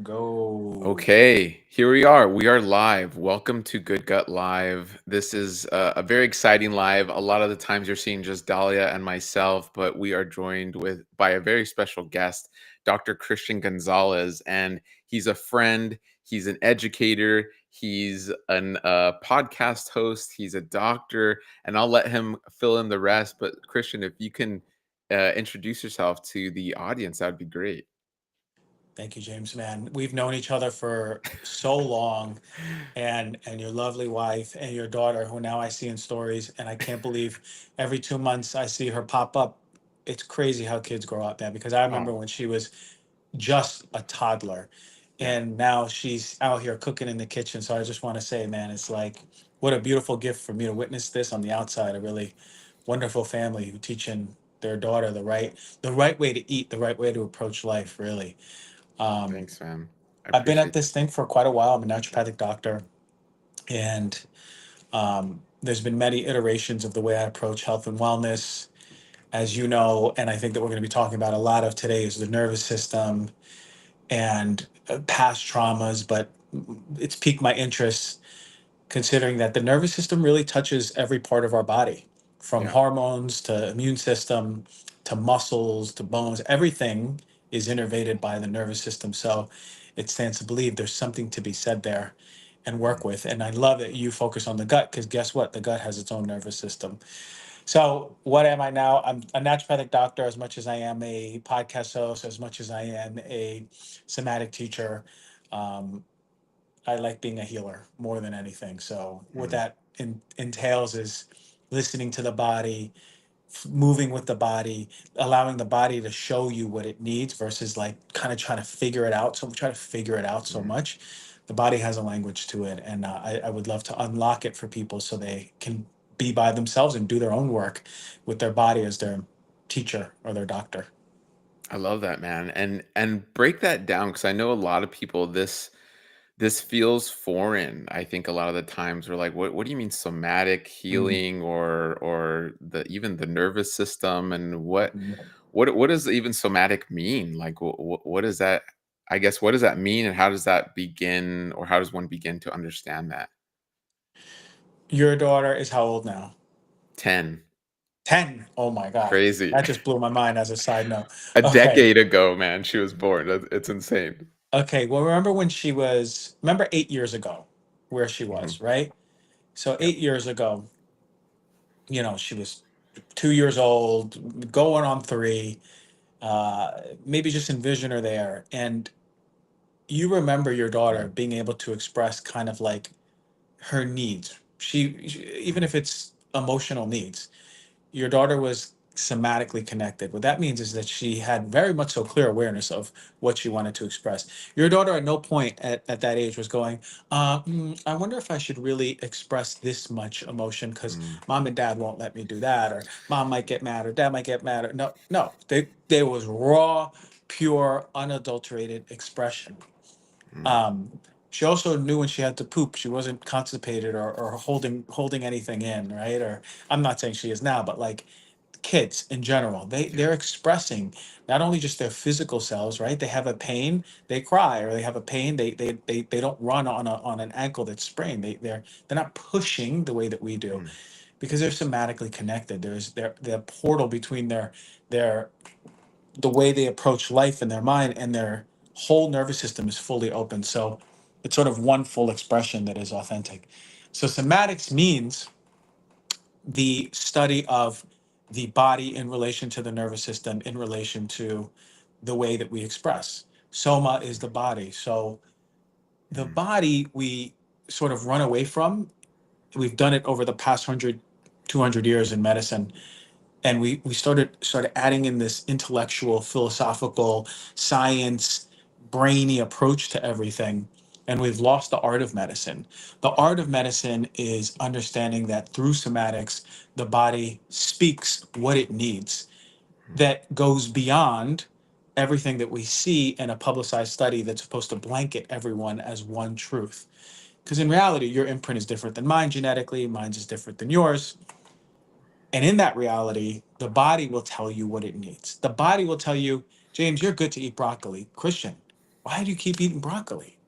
Go. Okay, here we are. We are live. Welcome to Good Gut Live. This is a very exciting live. A lot of the times you're seeing just Dahlia and myself, but we are joined by a very special guest, Dr. Christian Gonzalez, and he's a friend. He's an educator. He's an podcast host. He's a doctor, and I'll let him fill in the rest. But Christian, if you can introduce yourself to the audience, that would be great. Thank you, James, man. We've known each other for so long, and your lovely wife and your daughter, who now I see in stories, and I can't believe every 2 months I see her pop up. It's crazy how kids grow up, man, because I remember Oh, when she was just a toddler, yeah. and now she's out here cooking in the kitchen. So I just want to say, man, it's like what a beautiful gift for me to witness this on the outside. A really wonderful family who teaching their daughter the right way to eat, the right way to approach life, really. Um, Thanks, man. I I've been at appreciate this thing for quite a while. I'm a naturopathic doctor, and there's been many iterations of the way I approach health and wellness, as you know, and I think that we're going to be talking about a lot of today is the nervous system and past traumas, but it's piqued my interest considering that the nervous system really touches every part of our body, from Yeah. hormones to immune system to muscles to bones. Everything is innervated by the nervous system. So it stands to believe there's something to be said there and work Mm. with. And I love that you focus on the gut because guess what? The gut has its own nervous system. So what am I now? I'm a naturopathic doctor as much as I am a podcast host, as much as I am a somatic teacher. Um, I like being a healer more than anything. So what Mm. that entails is listening to the body, moving with the body, allowing the body to show you what it needs versus like kind of trying to figure it out. So we try to figure it out so Mm. much. The body has a language to it, and I would love to unlock it for people so they can be by themselves and do their own work with their body as their teacher or their doctor. I love that, man. And break that down because I know a lot of people this feels foreign. I think a lot of the times we're like, what do you mean somatic Mhm. healing or the even the nervous system and what does even somatic mean? Like what is that? I guess what does that mean and how does that begin or how does one begin to understand that? Your daughter is how old now? 10. 10. Oh my God. Crazy. That just blew my mind as a side note. A Okay. decade ago, man, she was born. It's insane. Okay. Well, remember when remember 8 years ago where she Mhm. was, right? So Yep. 8 years ago, she was 2 years old, going on three, maybe just envision her there. And you remember your daughter being able to express kind of like her needs. Even if it's emotional needs, your daughter was somatically connected. What that means is that she had very much so clear awareness of what she wanted to express. Your daughter at no point at that age was going, I wonder if I should really express this much emotion because Mm. mom and dad won't let me do that, or mom might get mad, or dad might get mad. Or, no, no, they was raw, pure, unadulterated expression. Mm. Um, she also knew when she had to poop. She wasn't constipated or holding anything in, right? Or I'm not saying she is now, but like kids in general, Yeah. they're expressing not only just their physical selves, right? They have a pain, they cry, or they have a pain, they don't run on an ankle that's sprained. They're not pushing the way that we do Mm. because they're somatically connected. There's their portal between their the way they approach life in their mind and their whole nervous system is fully open. So it's sort of one full expression that is authentic. So somatics means the study of the body in relation to the nervous system, in relation to the way that we express. Soma is the body. So the Mm. body we sort of run away from. We've done it over the past 100, 200 years in medicine. And we started adding in this intellectual, philosophical, science, brainy approach to everything. And we've lost the art of medicine. The art of medicine is understanding that through somatics, the body speaks what it needs, Mm. that goes beyond everything that we see in a publicized study that's supposed to blanket everyone as one truth. Because in reality, your imprint is different than mine genetically, mine's is different than yours. And in that reality, the body will tell you what it needs. The body will tell you, James, you're good to eat broccoli. Christian, Why do you keep eating broccoli?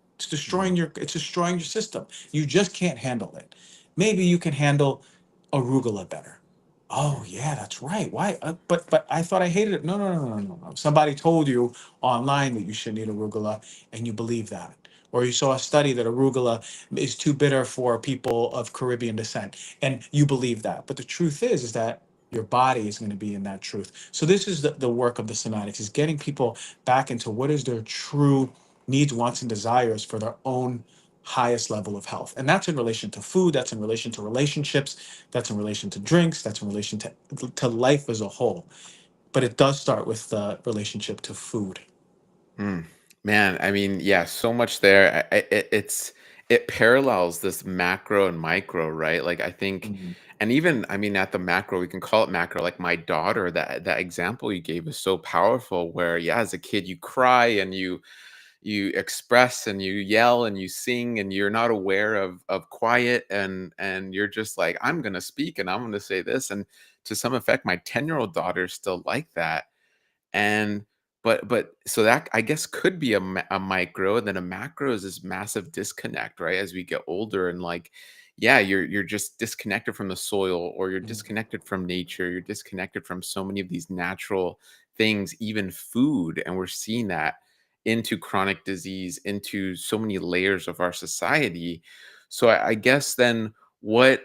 Mm, It's destroying your system. You just can't handle it. Maybe you can handle arugula better. Oh mm, yeah, that's right. Why? But I thought I hated it. No, no, no, no, no, no. Somebody told you online that you shouldn't eat arugula, and you believe that, or you saw a study that arugula is too bitter for people of Caribbean descent, and you believe that. But the truth is that your body is going to be in that truth. So this is the work of the somatics, is getting people back into what is their true needs, wants, and desires for their own highest level of health. And that's in relation to food, that's in relation to relationships, that's in relation to drinks, that's in relation to life as a whole. But it does start with the relationship to food. mm. Man, I mean, yeah, so much there. It parallels this macro and micro, right? Like I think, Mhm. and even I mean, at the macro, we can call it macro. Like my daughter, that example you gave is so powerful. Where yeah, as a kid, you cry and you express and you yell and you sing and you're not aware of quiet and you're just like, I'm gonna speak and I'm gonna say this. And to some effect, my 10-year-old daughter is still like that. And but so that I guess could be a micro, and then a macro is this massive disconnect, right? As we get older and like, yeah, you're just disconnected from the soil, or you're Mhm. disconnected from nature, you're disconnected from so many of these natural things, even food, and we're seeing that into chronic disease, into so many layers of our society. So I guess then what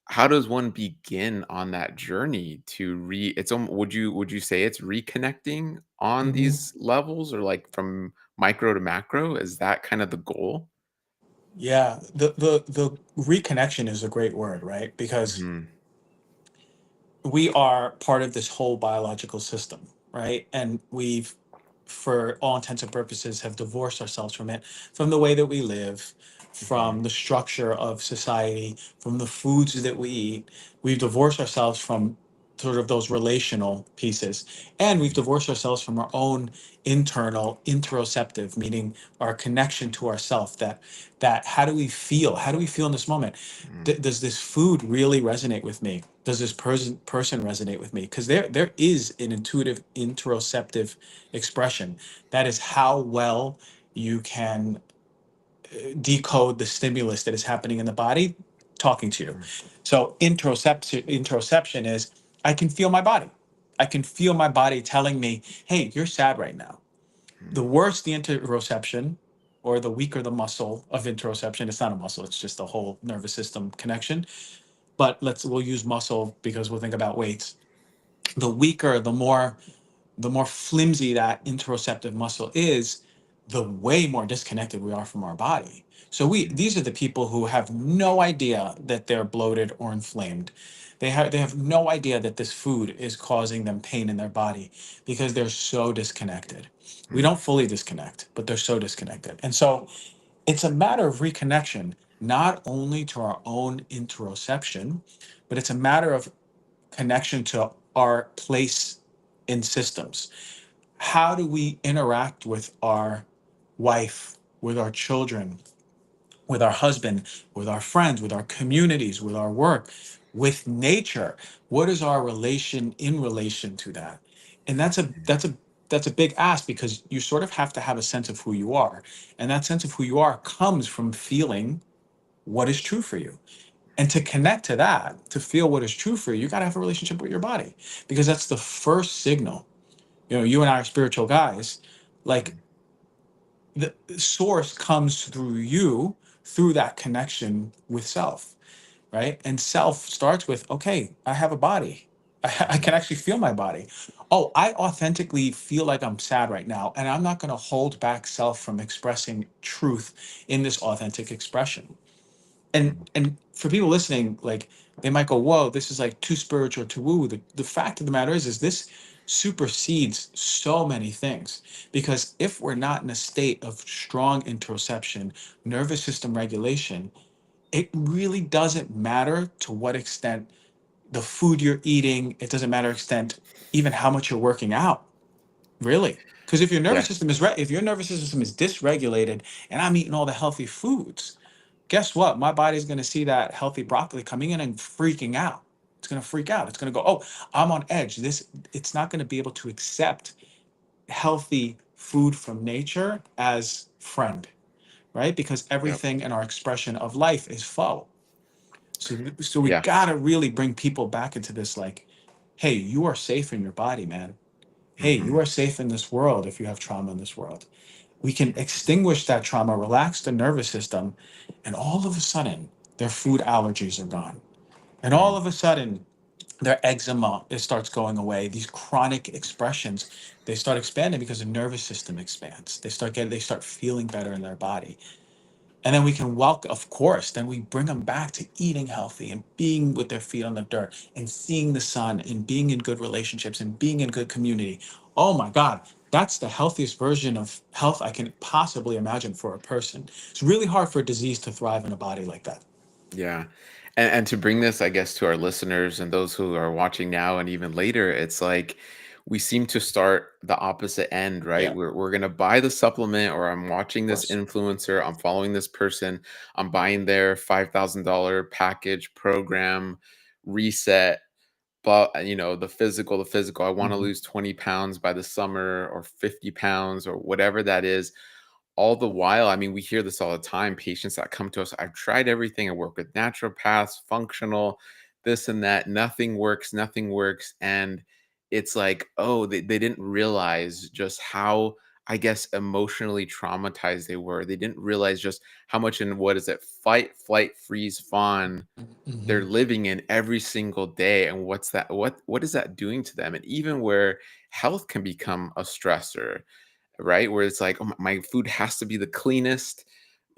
how does one begin on that journey to it's would you say it's reconnecting on Mhm. these levels, or like from micro to macro? Is that kind of the goal? Yeah, the reconnection is a great word, right? Because Mhm, we are part of this whole biological system, right? And we've, for all intents and purposes, have divorced ourselves from it, from the way that we live, mhm, from the structure of society, from the foods that we eat. We've divorced ourselves from sort of those relational pieces, and we've mhm, divorced ourselves from our own internal interoceptive, meaning our connection to ourself. That how do we feel? How do we feel in this moment? mhm, Does this food really resonate with me? Does this person resonate with me? Because there is an intuitive interoceptive expression. That is how well you can decode the stimulus that is happening in the body talking to you. mhm, So interoception is, I can feel my body. I can feel my body telling me, hey, you're sad right now. The worse the interoception, or the weaker the muscle of interoception, it's not a muscle, it's just a whole nervous system connection. But we'll use muscle because we'll think about weights. The weaker, the more flimsy that interoceptive muscle is, the way more disconnected we are from our body. So mhm, these are the people who have no idea that they're bloated or inflamed. They have no idea that this food is causing them pain in their body, because they're so disconnected. We mhm, don't fully disconnect, but they're so disconnected. And so it's a matter of reconnection, not only to our own interoception, but it's a matter of connection to our place in systems. How do we interact with our wife, with our children, with our husband, with our friends, with our communities, with our work, with nature? What is our relation in relation to that? And that's a big ask, because you sort of have to have a sense of who you are. And that sense of who you are comes from feeling what is true for you. And to connect to that, to feel what is true for you, you got to have a relationship with your body, because that's the first signal. You and I are spiritual guys. Like, mhm, the source comes through you, through that connection with self, right? And self starts with, okay, I have a body. I mhm, can actually feel my body. Oh, I authentically feel like I'm sad right now, and I'm not going to hold back self from expressing truth in this authentic expression. and mhm. and for people listening, like, they might go, whoa, this is like too spiritual, too woo. The fact of the matter is this supersedes so many things, because if we're not in a state of strong interoception, nervous system regulation, it really doesn't matter to what extent the food you're eating, it doesn't matter extent even how much you're working out, really. Because Yeah, if your nervous system is dysregulated, and I'm eating all the healthy foods, guess what? My body's going to see that healthy broccoli coming in and freaking out. It's going to freak out. It's going to go, oh, I'm on edge. It's not going to be able to accept healthy food from nature as friend, right? Because Yep. everything in our expression of life is foe. So we Yeah. gotta really bring people back into this, like, hey, you are safe in your body, man. Hey, you Hmm. are safe in this world if you have trauma in this world. We can extinguish that trauma, relax the nervous system, and all of a sudden, their food allergies are gone. And all Mm. of a sudden, their eczema, it starts going away. These chronic expressions, they start expanding because the nervous system expands. They start feeling better in their body. And then we can welcome, of course, then we bring them back to eating healthy and being with their feet on the dirt and seeing the sun and being in good relationships and being in good community. Oh my God, that's the healthiest version of health I can possibly imagine for a person. It's really hard for a disease to thrive in a body like that. Yeah. And to bring this, I guess, to our listeners and those who are watching now and even later, it's like we seem to start the opposite end, right? Yeah, We're gonna buy the supplement, or I'm watching of this course. influencer, I'm following this person, I'm buying their $5,000 package program reset. But the physical, I want to Mhm. lose 20 pounds by the summer, or 50 pounds, or whatever that is. All the while, I mean, we hear this all the time, patients that come to us, I've tried everything, I work with naturopaths, functional, this and that, nothing works, nothing works. And it's like, oh, they didn't realize just how, I guess, emotionally traumatized they were. They didn't realize just how much in, what is it, fight, flight, freeze, fawn, they're Mhm. living in every single day. And what is that doing to them? And even where health can become a stressor, right? Where it's like, oh, my food has to be the cleanest.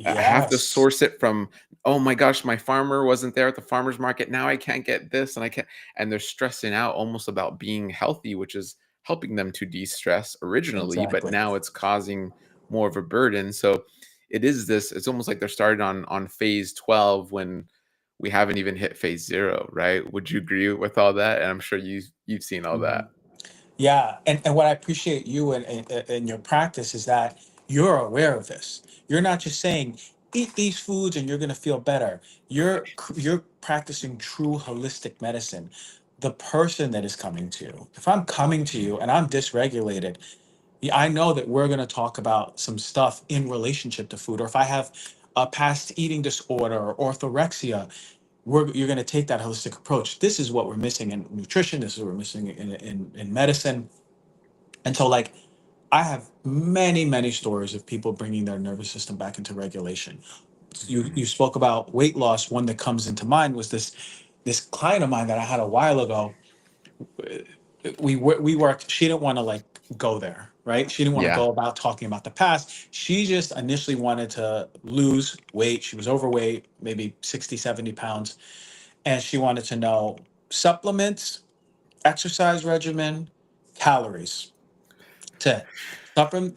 I have to Yes, source it from, oh my gosh, my farmer wasn't there at the farmer's market. Now I can't get this and I can't. And they're stressing out almost about being healthy, which is helping them to de-stress originally, but exactly. now it's causing more of a burden. So it's almost like they're started on phase 12 when we haven't even hit phase 0, right? Would you agree with all that? And I'm sure you've seen all that. Mhm. Yeah, and what I appreciate you and your practice is that you're aware of this. You're not just saying eat these foods and you're going to feel better. You're practicing true holistic medicine. The person that is coming to you. If I'm coming to you and I'm dysregulated, yeah, I know that we're going to talk about some stuff in relationship to food. Or if I have a past eating disorder or orthorexia, you're going to take that holistic approach. This is what we're missing in nutrition. This is what we're missing in medicine. And so, like, I have many, many stories of people bringing their nervous system back into regulation. You Mhm. spoke about weight loss. One that comes into mind was this client of mine that I had a while ago. We worked. She didn't want to like go there, right? She didn't want to Yeah. go about talking about the past. She just initially wanted to lose weight. She was overweight, maybe 60, 70 pounds, and she wanted to know supplements, exercise regimen, calories. To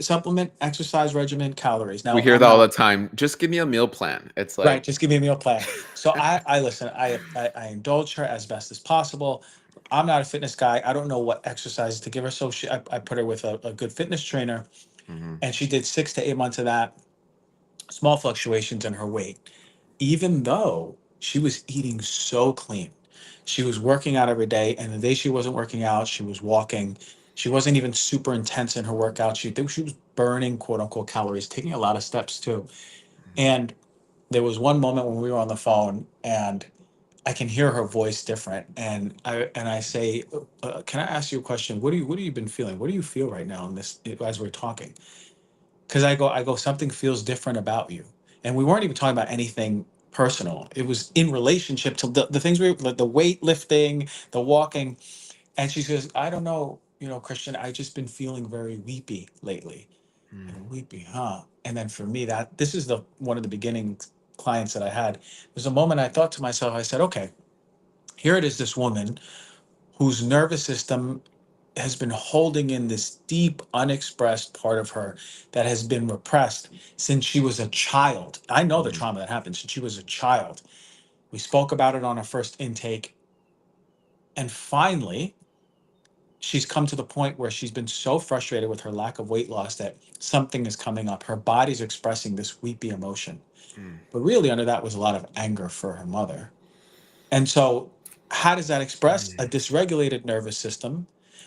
supplement, exercise regimen, calories. We Now hear I'm that all the not time. Just give me a meal plan. It's right. like, Just give me a meal plan. So I listen. I indulge her as best as possible. I'm not a fitness guy. I don't know what exercises to give her. So I put her with a good fitness trainer, mhm, and she did 6 to 8 months of that. Small fluctuations in her weight, even though she was eating so clean. She was working out every day, and the day she wasn't working out, she was walking. She wasn't even super intense in her workout. She was burning quote unquote calories, taking a lot of steps too. mhm, And there was one moment when we were on the phone, and I can hear her voice different, and I say, "Can I ask you a question? What have you been feeling? What do you feel right now in this as we're talking?" Because I go, something feels different about you, and we weren't even talking about anything personal. It was in relationship to the things like the weightlifting, the walking, and she says, "I don't know, Christian. I just been feeling very weepy lately." mm, And weepy, huh? And then for me, that this is the one of the beginning clients that I had. There's a moment I thought to myself, I said, okay, here it is, this woman whose nervous system has been holding in this deep, unexpressed part of her that has been repressed since she was a child. I know the mhm, trauma that happened since she was a child. We spoke about it on our first intake. And finally, she's come to the point where she's been so frustrated with her lack of weight loss that something is coming up. Her body's expressing this weepy emotion. mm, But really, under that was a lot of anger for her mother. And so, how does that express a mm. dysregulated nervous system?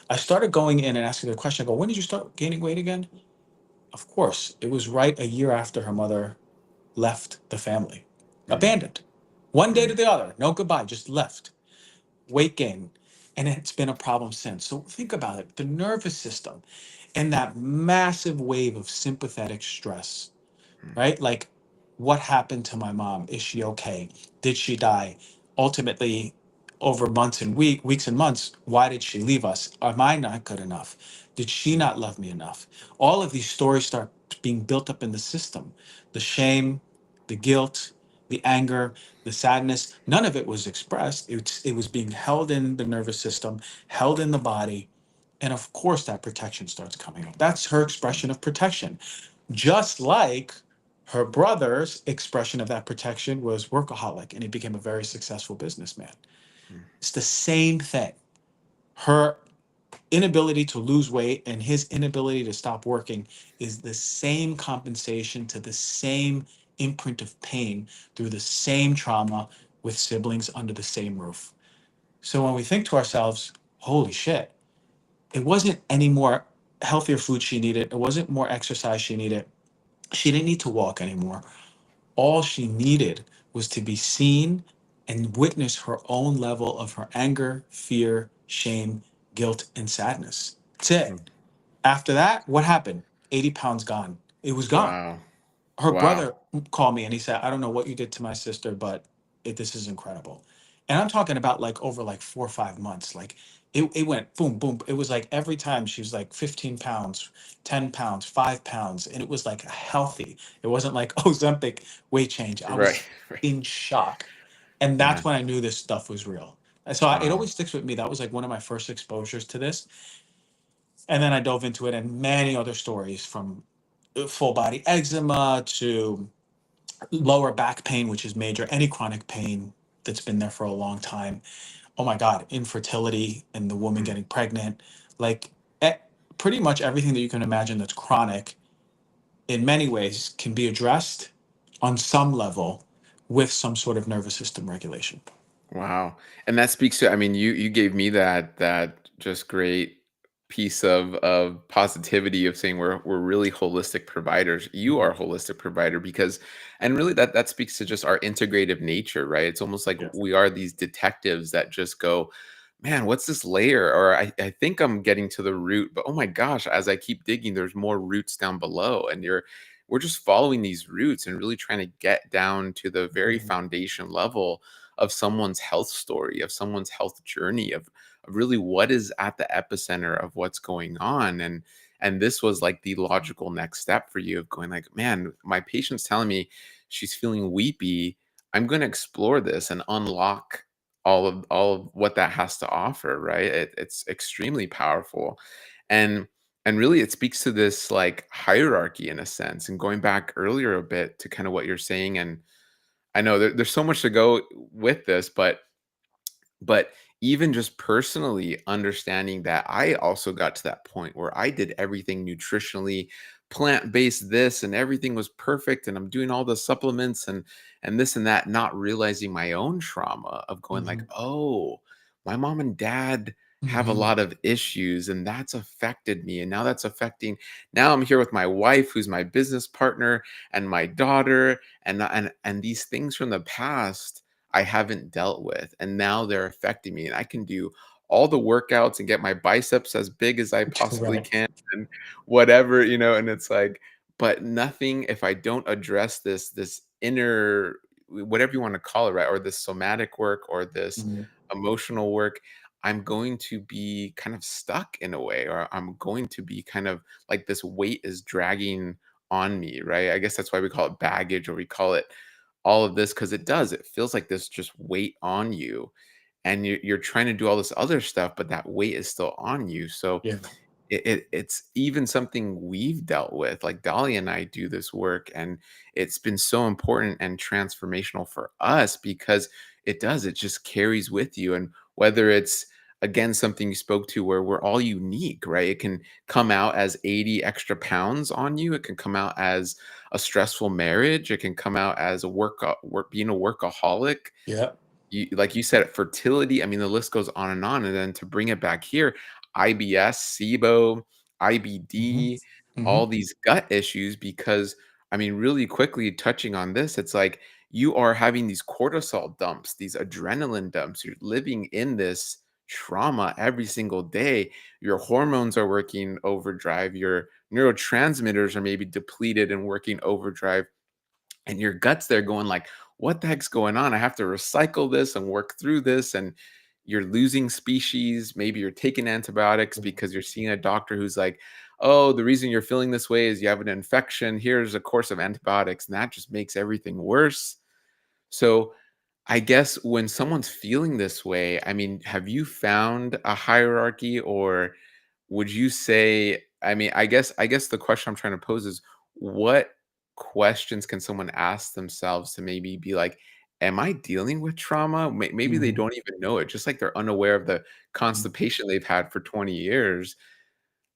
I started going in and asking the question, I go, when did you start gaining weight again? Of course, it was right a year after her mother left the family, Mm, abandoned. One day to mm, the other, no goodbye, just left. Weight gain. And it's been a problem since. So think about it, the nervous system and that massive wave of sympathetic stress, mm, right? Like, what happened to my mom? Is she okay? Did she die? Ultimately, over months and weeks and months, why did she leave us? Am I not good enough? Did she mm, not love me enough? All of these stories start being built up in the system. The shame, the guilt, the anger, the sadness, none of it was expressed. It was being held in the nervous system, held in the body. And of course, that protection starts coming up. That's her mm, expression of protection. Just like her brother's expression of that protection was workaholic, and he became a very successful businessman. mm. It's the same thing. Her inability to lose weight and his inability to stop working is the same compensation to the same imprint of pain through the same trauma with siblings under the same roof. So when we think to ourselves, holy shit, it wasn't any more healthier food she needed, it wasn't more exercise she needed, she didn't need to walk anymore. All she needed was to be seen and witness her own level of her anger, fear, shame, guilt, and sadness. That's it. Mm. After that, what happened? 80 pounds gone. It was gone. Wow. Her Wow. brother called me and he said, I don't know what you did to my sister, but this is incredible. And I'm talking about like over like 4 or 5 months. Like it went boom, boom. It was like every time she was like 15 pounds, 10 pounds, 5 pounds. And it was like healthy. It wasn't like Ozempic weight change. I Right. was Right. in shock. And that's Man. when I knew this stuff was real. And so it Wow. always sticks with me. That was like one of my first exposures to this. And then I dove into it and many other stories from full body eczema to lower back pain, which is major, any chronic pain that's been there for a long time. Oh my God, infertility and the woman Mm. getting pregnant, like eh, pretty much everything that you can imagine that's chronic in many ways can be addressed on some level with some sort of nervous system regulation. Wow. And that speaks to, I mean, you gave me that just great piece of positivity of saying we're really holistic providers. You are a holistic provider because, and really that speaks to just our integrative nature, right? It's almost like Yeah. we are these detectives that just go, man, what's this layer? Or I think I'm getting to the root, but oh my gosh, as I keep digging, there's more roots down below. And we're just following these roots and really trying to get down to the very Mhm. foundation level of someone's health story, of someone's health journey, of really what is at the epicenter of what's going on. And this was like the logical next step for you of going like, man, my patient's telling me she's feeling weepy. I'm going to explore this and unlock all of what that has to offer, right? It's extremely powerful. And and really it speaks to this like hierarchy in a sense. And going back earlier a bit to kind of what you're saying, and I know there's so much to go with this, but even just personally understanding that I also got to that point where I did everything nutritionally, plant-based this and everything was perfect and I'm doing all the supplements and this and that, not realizing my own trauma of going like, Mhm. "Oh, my mom and dad have a Mhm. lot of issues and that's affected me and now that's affecting now I'm here with my wife who's my business partner and my daughter and these things from the past I haven't dealt with, and now they're affecting me, and I can do all the workouts and get my biceps as big as I possibly Right. can and whatever, and it's like, but nothing if I don't address this inner whatever you wanna call it, right? Or this somatic work or this Mhm. emotional work, I'm going to be kind of stuck in a way, or I'm going to be kind of like this weight is dragging on me, right? I guess that's why we call it baggage or we call it all of this because it does. It feels like this just weight on you, and you're trying to do all this other stuff, but that weight is still on you. So Yeah. it's even something we've dealt with. Like Dolly and I do this work, and it's been so important and transformational for us because it just carries with you. And whether it's again something you spoke to where we're all unique, right? It can come out as 80 extra pounds on you. It can come out as a stressful marriage. It can come out as a work being a workaholic, Yeah. like you said, fertility. I mean, the list goes on. And then to bring it back here, IBS, SIBO, Mhm. IBD. Hmm. all these gut issues because, I mean, really quickly touching on this, it's like you are having these cortisol dumps, these adrenaline dumps. You're living in this trauma every single day. Your hormones are working overdrive. Your neurotransmitters are maybe depleted and working overdrive, and your gut's there going like, what the heck's going on? I have to recycle this and work through this. And you're losing species. Maybe you're taking antibiotics because you're seeing a doctor who's like, oh, the reason you're feeling this way is you have an infection. Here's a course of antibiotics. And that just makes everything worse. So I guess when someone's feeling this way, I mean, have you found a hierarchy, or would you say, I mean, I guess the question I'm trying to pose is, what questions can someone ask themselves to maybe be like, am I dealing with trauma? Maybe they Hmm. don't even know it, just like they're unaware of the constipation they've had for 20 years.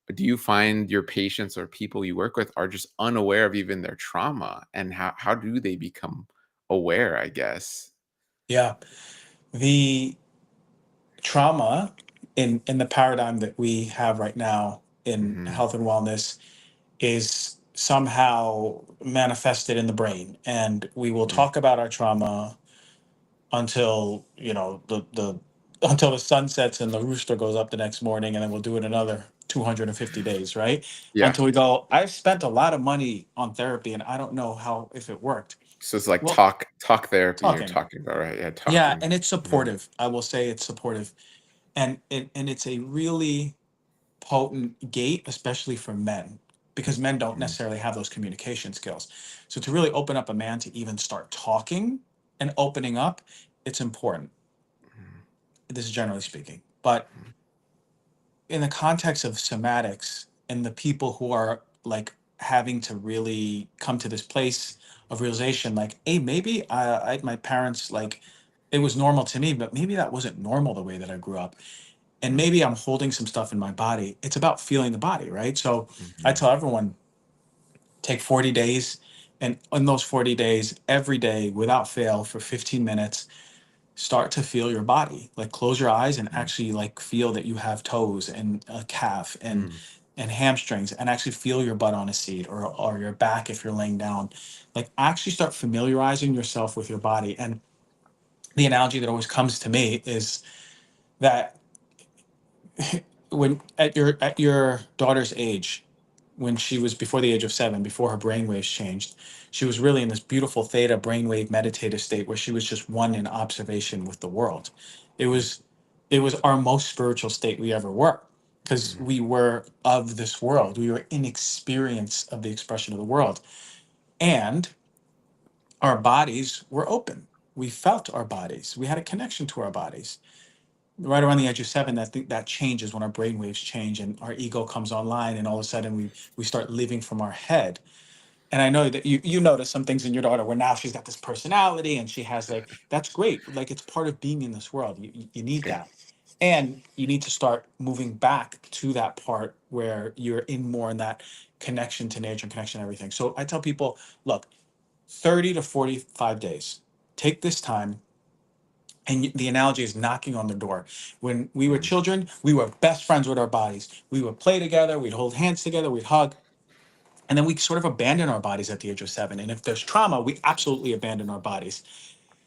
But do you find your patients or people you work with are just unaware of even their trauma? And how do they become aware, I guess? Yeah. The trauma in the paradigm that we have right now in Mhm, health and wellness is somehow manifested in the brain, and we will mhm. talk about our trauma until the until the sun sets and the rooster goes up the next morning, and then we'll do it another 250 days, right? Yeah. Until we go, I've spent a lot of money on therapy and I don't know how if it worked. So it's like Well, talk therapy you're talking. talking about, right? Yeah, Yeah, talking. and it's Mhm, supportive. I will say it's supportive. And it's a really potent gate, especially for men, because men don't mhm, necessarily have those communication skills. So to really open up a man to even start talking and opening up, it's important. mhm, This is generally speaking. But mhm, in the context of somatics and the people who are like having to really come to this place of realization, like, hey, maybe my parents, like, it was normal to me, but maybe that wasn't normal the way that I grew up. And mhm, maybe I'm holding some stuff in my body. It's about feeling the body, right? So I mhm, tell everyone, take 40 days. And in those 40 days, every day without fail for 15 minutes, start to feel your body. Like close your eyes and mhm, actually like feel that you have toes and a calf mhm, and hamstrings, and actually feel your butt on a seat, or your back if you're laying down. Like actually start familiarizing yourself with your body. And the analogy that always comes to me is that when at your daughter's age, when she was before the age of 7, before her brainwaves changed, she was really in this beautiful theta brainwave meditative state where she was just one in observation with the world. It was it was our most spiritual state we ever were, because mhm, we were of this world. We were in experience of the expression of the world, and our bodies were open. We felt our bodies. We had a connection to our bodies. Right around the age of 7, that changes when our brain waves change and our ego comes online, and all of a sudden we start living from our head. And I know that you notice some things in your daughter where now she's got this personality and she has, like, that's great. Like, it's part of being in this world. You need yeah, that. And you need to start moving back to that part where you're in more in that connection to nature and connection to everything. So I tell people, look, 30 to 45 days. Take this time, and the analogy is knocking on the door. When we were mhm, children, we were best friends with our bodies. We would play together, we'd hold hands together, we'd hug. And then we sort of abandon our bodies at the age of 7. And if there's trauma, we absolutely abandon our bodies.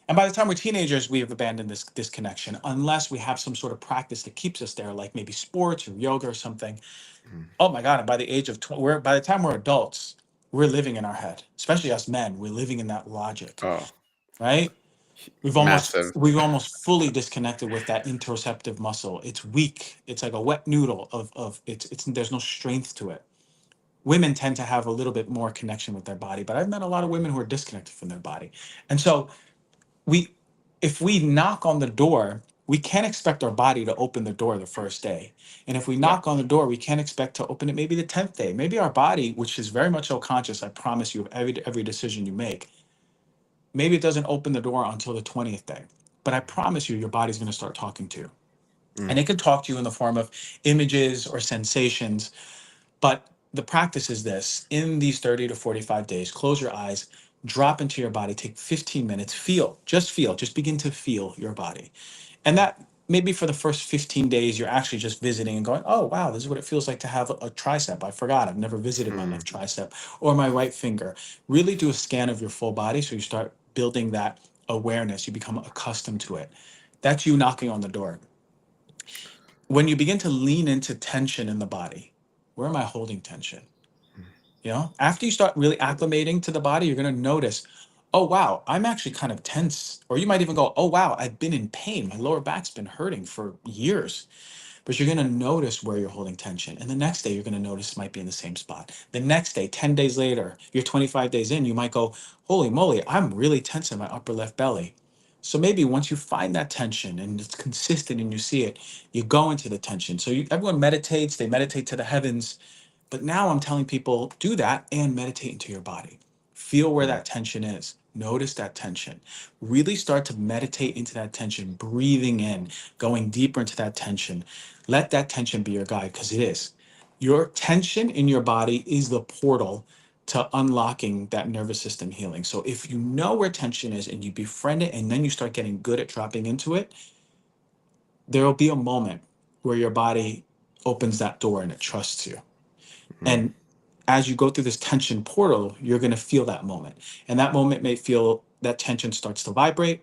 And by the time we're teenagers, we have abandoned this connection, unless we have some sort of practice that keeps us there, like maybe sports or yoga or something. mhm. Oh my God! And by the age of by the time we're adults, we're living in our head. Especially us men, we're living in that logic, Oh, right? massive. We've almost fully disconnected with that interoceptive muscle. It's weak. It's like a wet noodle of it's there's no strength to it. Women tend to have a little bit more connection with their body, but I've met a lot of women who are disconnected from their body. And so we if we knock on the door, we can't expect our body to open the door the first day. And if we Yeah. knock on the door, we can't expect to open it maybe the 10th day. Maybe our body, which is very much so conscious, I promise you, of every decision you make, maybe it doesn't open the door until the 20th day. But I promise you, your body's going to start talking to you. And Mm, it can talk to you in the form of images or sensations. But the practice is this: in these 30 to 45 days, close your eyes, drop into your body, take 15 minutes, feel, just begin to feel your body. And that maybe for the first 15 days, you're actually just visiting and going, oh, wow, this is what it feels like to have a tricep. I forgot. I've never visited my Mm, left tricep or my right finger. Really do a scan of your full body so you start building that awareness. You become accustomed to it. That's you knocking on the door. When you begin to lean into tension in the body, where am I holding tension? You know, after you start really acclimating to the body, you're going to notice, oh, wow, I'm actually kind of tense. Or you might even go, oh, wow, I've been in pain. My lower back's been hurting for years. But you're going to notice where you're holding tension. And the next day, you're going to notice it might be in the same spot. The next day, 10 days later, you're 25 days in, you might go, holy moly, I'm really tense in my upper left belly. So maybe once you find that tension and it's consistent and you see it, you go into the tension. So everyone meditates, they meditate to the heavens. But now I'm telling people do that and meditate into your body. Feel where mm, that tension is. Notice that tension. Really start to meditate into that tension, breathing in, going deeper into that tension. Let that tension be your guide because it is. Your tension in your body is the portal to unlocking that nervous system healing. So if you know where tension is and you befriend it and then you start getting good at dropping into it, there will be a moment where your body opens that door and it trusts you. mm, And as you go through this tension portal, you're going to feel that moment. And that moment may feel that tension starts to vibrate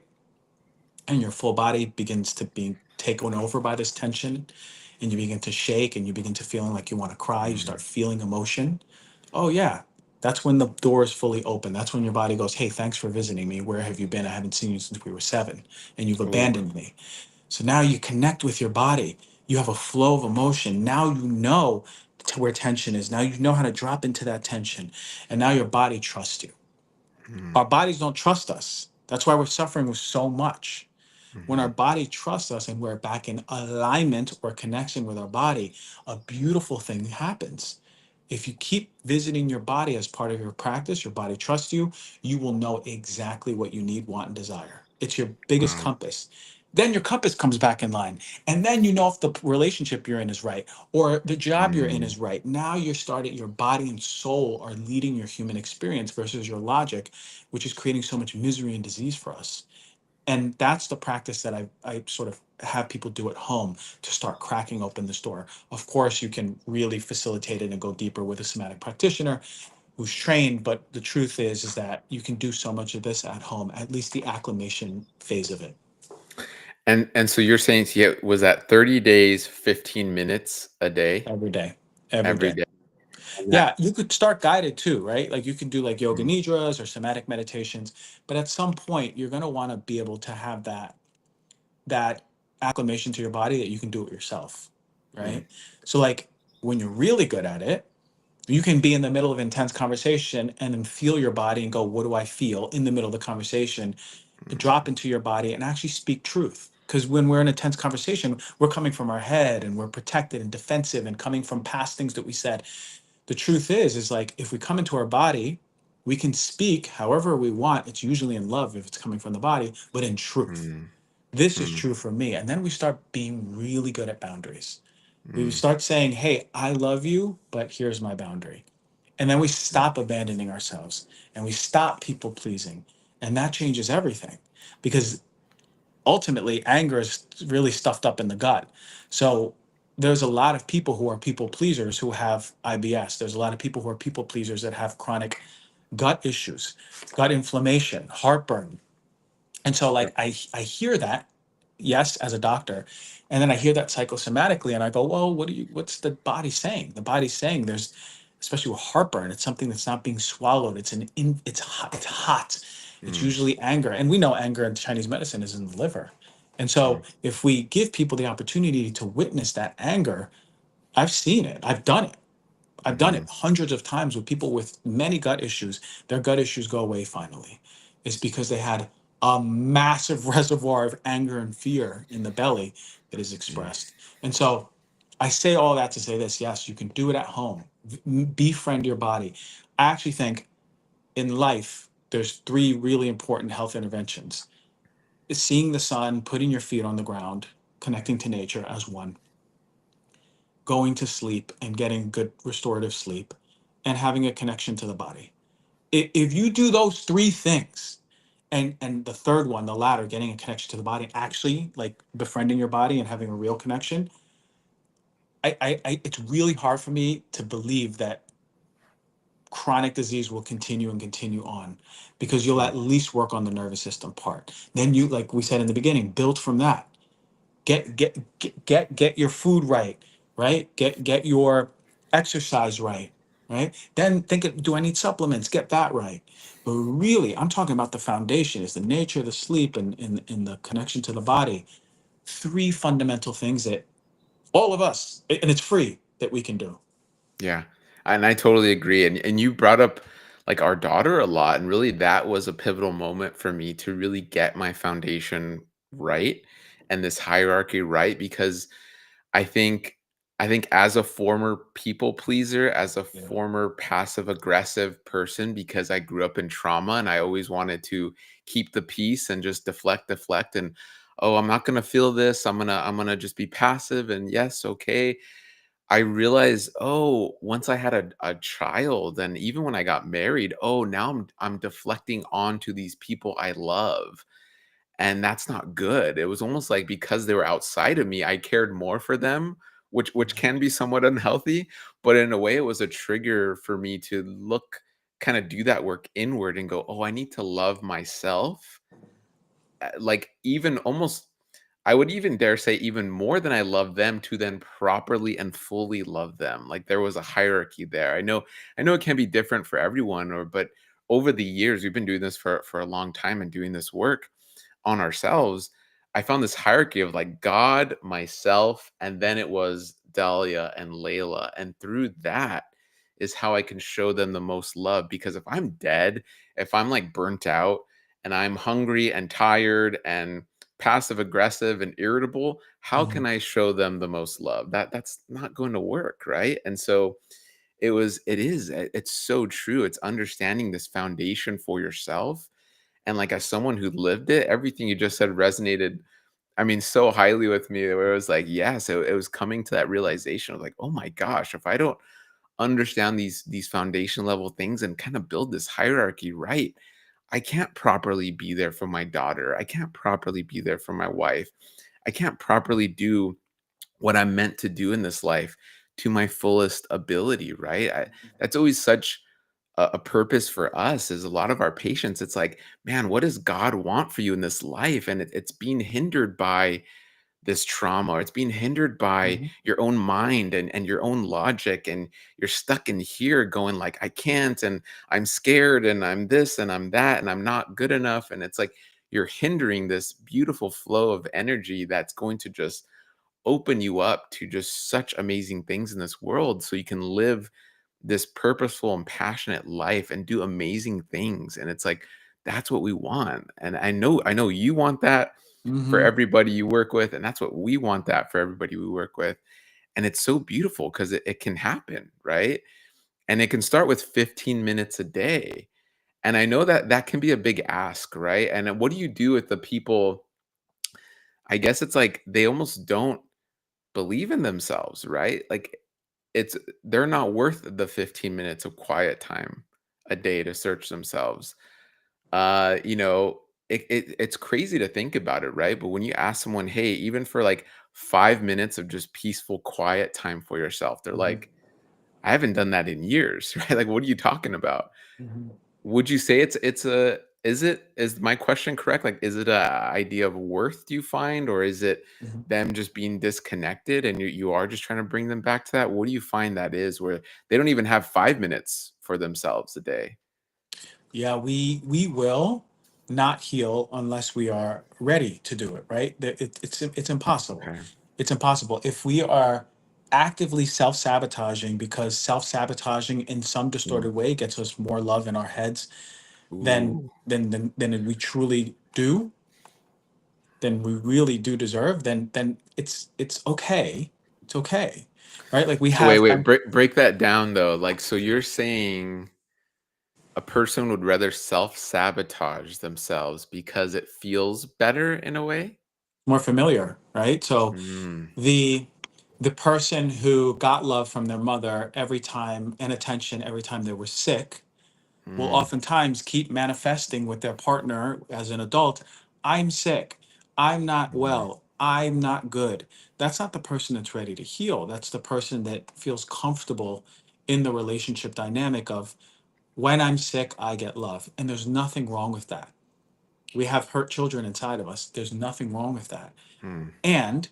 and your full body begins to be taken over by this tension. And you begin to shake and you begin to feeling like you want to cry. You start mm, feeling emotion. Oh, yeah. That's when the door is fully open. That's when your body goes, hey, thanks for visiting me. Where have you been? I haven't seen you since we were 7 and you've ooh, abandoned me. So now you connect with your body. You have a flow of emotion. Now you know where tension is. Now you know how to drop into that tension. And now your body trusts you. mm, Our bodies don't trust us. That's why we're suffering with so much. When our mhm, body trusts us and we're back in alignment or connection with our body, a beautiful thing happens. If you keep visiting your body as part of your practice, your body trusts you, you will know exactly what you need, want, and desire. It's your biggest wow, compass. Then your compass comes back in line. And then you know if the relationship you're in is right or the job you're in mm, is right. Now you're starting, your body and soul are leading your human experience versus your logic, which is creating so much misery and disease for us. And that's the practice that I sort of have people do at home to start cracking open this door. Of course, you can really facilitate it and go deeper with a somatic practitioner who's trained, but the truth is that you can do so much of this at home, at least the acclimation phase of it, and so you're saying to get was that 30 days, 15 minutes a day, every day, every every day. day? And that Yeah, you could start guided too, right? Like you can do like yoga mm, nidras or somatic meditations, but at some point you're going to want to be able to have that acclimation to your body that you can do it yourself, mm, right? So like when you're really good at it, you can be in the middle of intense conversation and then feel your body and go, what do I feel in the middle of the conversation? Drop mm, into your body and actually speak truth. Because when we're in a tense conversation, we're coming from our head and we're protected and defensive and coming from past things that we said. The truth is like if we come into our body, we can speak however we want. It's usually in love if it's coming from the body, but in truth. mm, This is mm, true for me. And then we start being really good at boundaries. We would mm, start saying, hey, I love you, but here's my boundary. And then we stop abandoning ourselves and we stop people pleasing. And that changes everything because ultimately anger is really stuffed up in the gut. So there's a lot of people who are people pleasers who have IBS. There's a lot of people who are people pleasers that have chronic gut issues, gut inflammation, heartburn, and so yep, like I hear that, yes, as a doctor, and then I hear that psychosomatically and I go, well, what's the body saying? The body's saying there's, especially with heartburn, it's something that's not being swallowed. It's hot, it's hot. It's mm, usually anger. And we know anger in Chinese medicine is in the liver. And mm, so if we give people the opportunity to witness that anger, I've seen it. I've done it mhm, hundreds of times with people with many gut issues. Their gut issues go away finally. It's because they had a massive reservoir of anger and fear in the belly that is mm, expressed. And so I say all that to say this, yes, you can do it at home. Befriend your body. I actually think in life, there's 3 really important health interventions. It's seeing the sun, putting your feet on the ground, connecting to nature as one, going to sleep and getting good restorative sleep, and having a connection to the body. If you do those 3 things And the third one, the latter, getting a connection to the body, actually like befriending your body and having a real connection. It's really hard for me to believe that chronic disease will continue and continue on, because you'll Mm. at least work on the nervous system part. Then you, like we said in the beginning, build from that. Get your food right, right? Get your exercise right, right? Then do I need supplements? Get that right. But really, I'm talking about the foundation is the nature, the sleep, and the connection to the body. Three fundamental things that all of us, and it's free, that we can do. Yeah. And I totally agree. And you brought up like our daughter a lot. And really that was a pivotal moment for me to really get my foundation right and this hierarchy right. Because I think I think as a former people pleaser, as a Yeah. former passive aggressive person, because I grew up in trauma and I always wanted to keep the peace and just deflect and oh, I'm not gonna feel this. I'm gonna just be passive and yes, okay. I realized, oh, once I had a child and even when I got married, oh, now I'm deflecting onto these people I love. And that's not good. It was almost like because they were outside of me, I cared more for them, which can be somewhat unhealthy, but in a way it was a trigger for me to look kind of do that work inward and go, "Oh, I need to love myself." Like even almost I would even dare say even more than I love them to then properly and fully love them. Like there was a hierarchy there. I know it can be different for everyone or but over the years we've been doing this for a long time and doing this work on ourselves, I found this hierarchy of like God, myself, and then it was Dahlia and Layla. And through that is how I can show them the most love. Because if I'm dead, if I'm like burnt out and I'm hungry and tired and passive aggressive and irritable, how Mhm. can I show them the most love? That's not going to work, right? And so it's so true. It's understanding this foundation for yourself and like as someone who lived it, everything you just said resonated, I mean, so highly with me where it was like, yeah, so it was coming to that realization of like, oh my gosh, if I don't understand these foundation level things and kind of build this hierarchy right, I can't properly be there for my daughter. I can't properly be there for my wife. I can't properly do what I'm meant to do in this life to my fullest ability, right? That's always such a purpose for us is a lot of our patients. It's like, man, what does God want for you in this life? And it's being hindered by this trauma, or it's being hindered by Mhm. your own mind and your own logic. And you're stuck in here going like, I can't, and I'm scared, and I'm this, and I'm that, and I'm not good enough. And it's like, you're hindering this beautiful flow of energy that's going to just open you up to just such amazing things in this world so you can live this purposeful and passionate life and do amazing things and it's like that's what we want and I know you want that for Mhm. everybody you work with and that's what we want that for everybody we work with and it's so beautiful because it can happen right and it can start with 15 minutes a day and I know that that can be a big ask right and what do you do with the people I guess it's like they almost don't believe in themselves, right? Like it's they're not worth the 15 minutes of quiet time a day to search themselves. You know, it's crazy to think about it, right? But when you ask someone, hey, even for like 5 minutes of just peaceful, quiet time for yourself, they're Mhm. like, I haven't done that in years, right? Like, what are you talking about? Mhm. Would you say it's a is my question correct? Like, is it a idea of worth do you find, or is it Mhm. them just being disconnected and you are just trying to bring them back to that? What do you find that is where they don't even have 5 minutes for themselves a day? Yeah, we will not heal unless we are ready to do it, right? It's impossible. Okay. It's impossible. If we are actively self-sabotaging, because self-sabotaging in some Mm. distorted way gets us more love in our heads than Ooh. than we truly do, than we really do deserve, then it's okay. It's okay. Right? Like we So wait, have wait, break that down though. Like, so you're saying a person would rather self-sabotage themselves because it feels better in a way? more familiar, right? So Mm. the the person who got love from their mother every time, and attention every time they were sick, will Mm, oftentimes keep manifesting with their partner as an adult. I'm sick. I'm not mm, well. I'm not good. That's not the person that's ready to heal. That's the person that feels comfortable in the relationship dynamic of when I'm sick, I get love. And there's nothing wrong with that. We have hurt children inside of us. There's nothing wrong with that. mm, And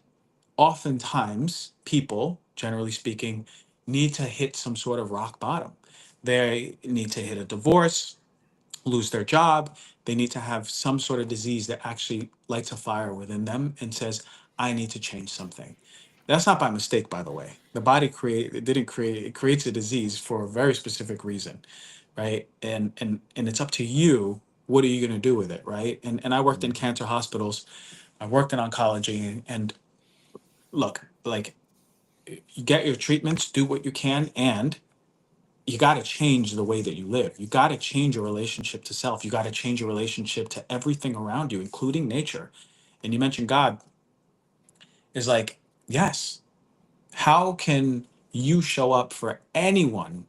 oftentimes, people, generally speaking, need to hit some sort of rock bottom. They need to hit a divorce, lose their job. They need to have some sort of disease that actually lights a fire within them and says, I need to change something. That's not by mistake, by the way. The body create it didn't create it creates a disease for a very specific reason, right? And it's up to you. What are you going to do with it, right? And I worked in mm, cancer hospitals. I worked in oncology, and look, like, you get your treatments, do what you can, and you got to change the way that you live. You got to change your relationship to self. You got to change your relationship to everything around you, including nature. And you mentioned God is like, yes, how can you show up for anyone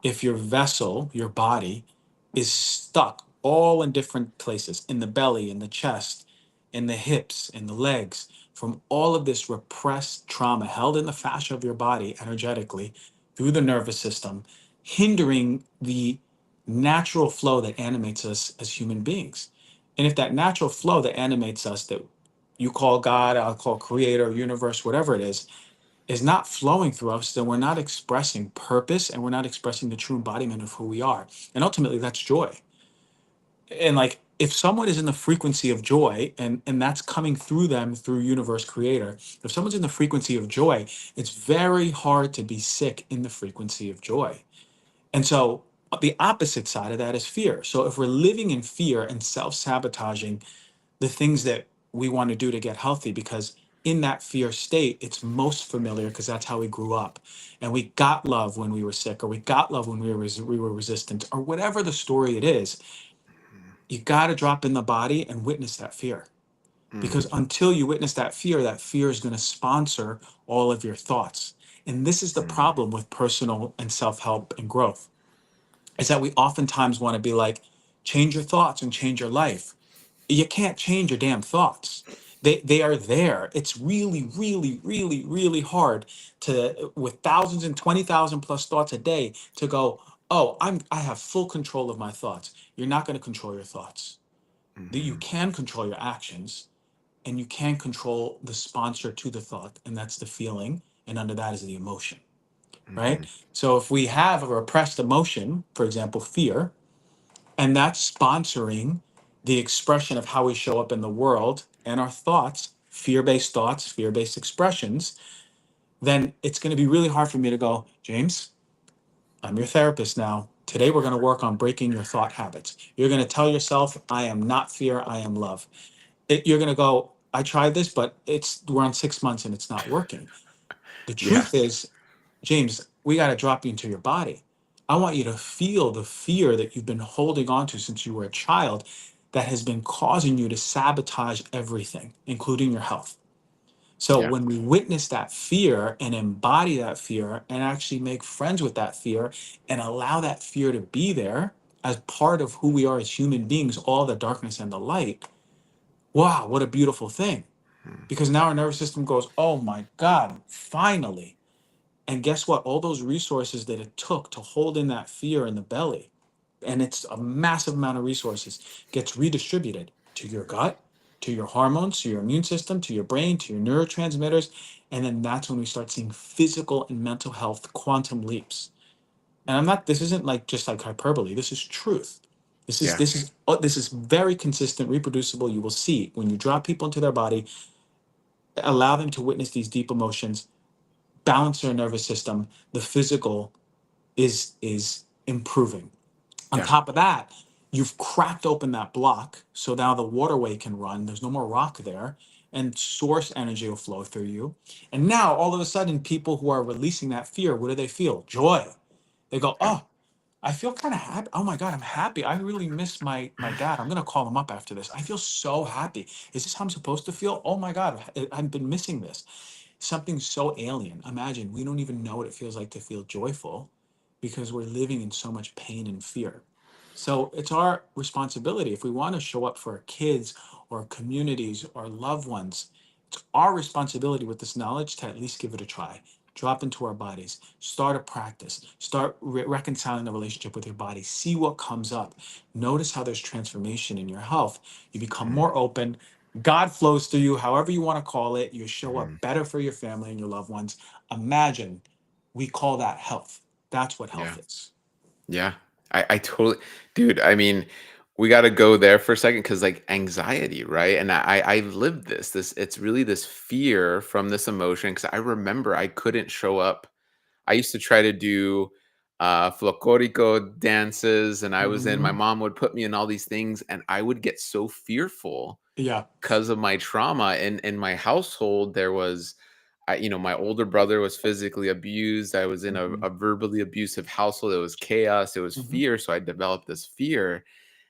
if your vessel, your body, is stuck all in different places, in the belly, in the chest, in the hips, in the legs, from all of this repressed trauma held in the fascia of your body energetically through the nervous system, hindering the natural flow that animates us as human beings. And if that natural flow that animates us, that you call God, I'll call creator, universe, whatever it is not flowing through us, then we're not expressing purpose and we're not expressing the true embodiment of who we are. And ultimately, that's joy. And like, if someone is in the frequency of joy and that's coming through them through universe creator, if someone's in the frequency of joy, it's very hard to be sick in the frequency of joy. And so the opposite side of that is fear. So if we're living in fear and self-sabotaging the things that we want to do to get healthy, because in that fear state it's most familiar because that's how we grew up, and we got love when we were sick, or we got love when we were resistant, or whatever the story it is. You got to drop in the body and witness that fear, mm, because until you witness that fear is going to sponsor all of your thoughts. And this is the mm, problem with personal and self-help and growth, is that we oftentimes want to be like, change your thoughts and change your life. You can't change your damn thoughts. They are there. It's really, really, really, really hard to, with thousands and 20,000 plus thoughts a day, to go, oh, I have full control of my thoughts. You're not going to control your thoughts. That you mhm, can control your actions, and you can control the sponsor to the thought, and that's the feeling, and under that is the emotion, right? mhm, So if we have a repressed emotion, for example, fear, and that's sponsoring the expression of how we show up in the world and our thoughts, fear-based expressions, then it's going to be really hard for me to go, James, I'm your therapist now. Today we're going to work on breaking your thought habits. You're going to tell yourself, I am not fear, I am love. You're going to go, I tried this, but we're on 6 months and it's not working. The yeah, truth is, James, we got to drop you into your body. I want you to feel the fear that you've been holding on to since you were a child, that has been causing you to sabotage everything, including your health. So yeah, when we witness that fear and embody that fear and actually make friends with that fear and allow that fear to be there as part of who we are as human beings, all the darkness and the light, wow, what a beautiful thing. mm, Because now our nervous system goes, oh my God, finally. And guess what? All those resources that it took to hold in that fear in the belly, and it's a massive amount of resources, gets redistributed to your gut, to your hormones, to your immune system, to your brain, to your neurotransmitters. And then that's when we start seeing physical and mental health quantum leaps. And this isn't like just like hyperbole. This is truth. yeah, This is very consistent, reproducible. You will see when you drop people into their body, allow them to witness these deep emotions, balance their nervous system, the physical is improving. On yeah, top of that, you've cracked open that block, so now the waterway can run. There's no more rock there, and source energy will flow through you. And now, all of a sudden, people who are releasing that fear, what do they feel? Joy. They go, yeah, oh, I feel kind of happy. Oh my God, I'm happy. I really miss my dad. I'm gonna call him up after this. I feel so happy. Is this how I'm supposed to feel? Oh my God, I've been missing this. Something so alien. Imagine we don't even know what it feels like to feel joyful, because we're living in so much pain and fear. So it's our responsibility if we want to show up for our kids or communities or loved ones. It's our responsibility with this knowledge to at least give it a try. Drop into our bodies, start a practice, start reconciling the relationship with your body, see what comes up. Notice how there's transformation in your health. You become Mm, more open. God flows through you, however you want to call it. You show mhm. up better for your family and your loved ones. Imagine we call that health. That's what Yeah. health is. Yeah. I totally, dude, I mean, we got to go there for a second because like anxiety, right? And I've lived this, it's really this fear from this emotion. Cause I remember I couldn't show up. I used to try to do folklorico dances, and my Mhm. mom would put me in all these things, and I would get so fearful Yeah. because of my trauma. In my household, there was, my older brother was physically abused. I was in Mhm. a verbally abusive household. It was chaos. It was Mhm. fear. So I developed this fear.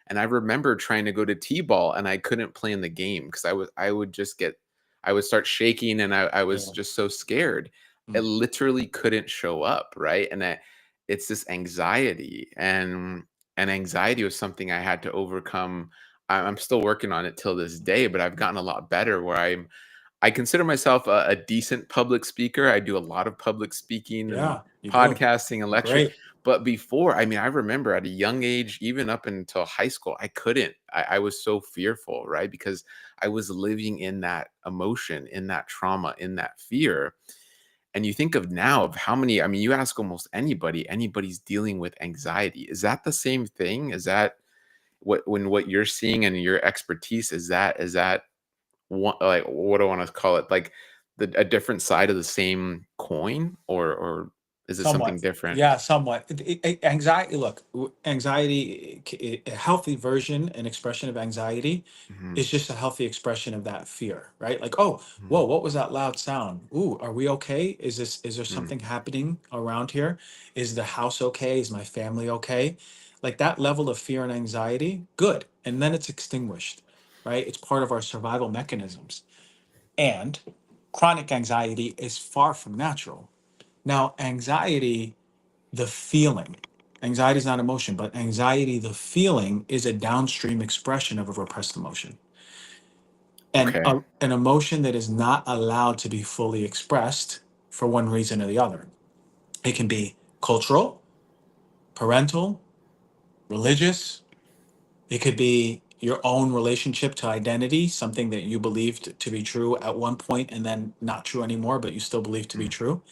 And I remember trying to go to T-ball and I couldn't play in the game because I would start shaking and I was Yeah. just so scared. I Mm. literally couldn't show up, right? It's this anxiety, and anxiety was something I had to overcome. I'm still working on it till this day, but I've gotten a lot better where I consider myself a decent public speaker. I do a lot of public speaking and Yeah, you do. podcasting and lecturing. Great. But before, I mean, I remember at a young age, even up until high school, I couldn't. I was so fearful, right? Because I was living in that emotion, in that trauma, in that fear. And you think of now of how many, I mean, you ask almost anybody, anybody's dealing with anxiety. Is that the same thing? Is that what you're seeing and your expertise, is that what, like, what do I want to call it? Like a different side of the same coin, or is it something Somewhat. different? Yeah, somewhat. Anxiety, look, anxiety, a healthy version and expression of anxiety Mhm, is just a healthy expression of that fear, right? Like, oh, mhm, whoa, what was that loud sound? Ooh, are we okay? Is there mm, something happening around here? Is the house okay? Is my family okay? Like that level of fear and anxiety, good. And then it's extinguished, right? It's part of our survival mechanisms. And chronic anxiety is far from natural. Now, anxiety, the feeling, anxiety is not emotion, but anxiety, the feeling, is a downstream expression of a repressed emotion. And okay. an emotion that is not allowed to be fully expressed for one reason or the other. It can be cultural, parental, religious. It could be your own relationship to identity, something that you believed to be true at one point and then not true anymore, but you still believe to be Mm, true.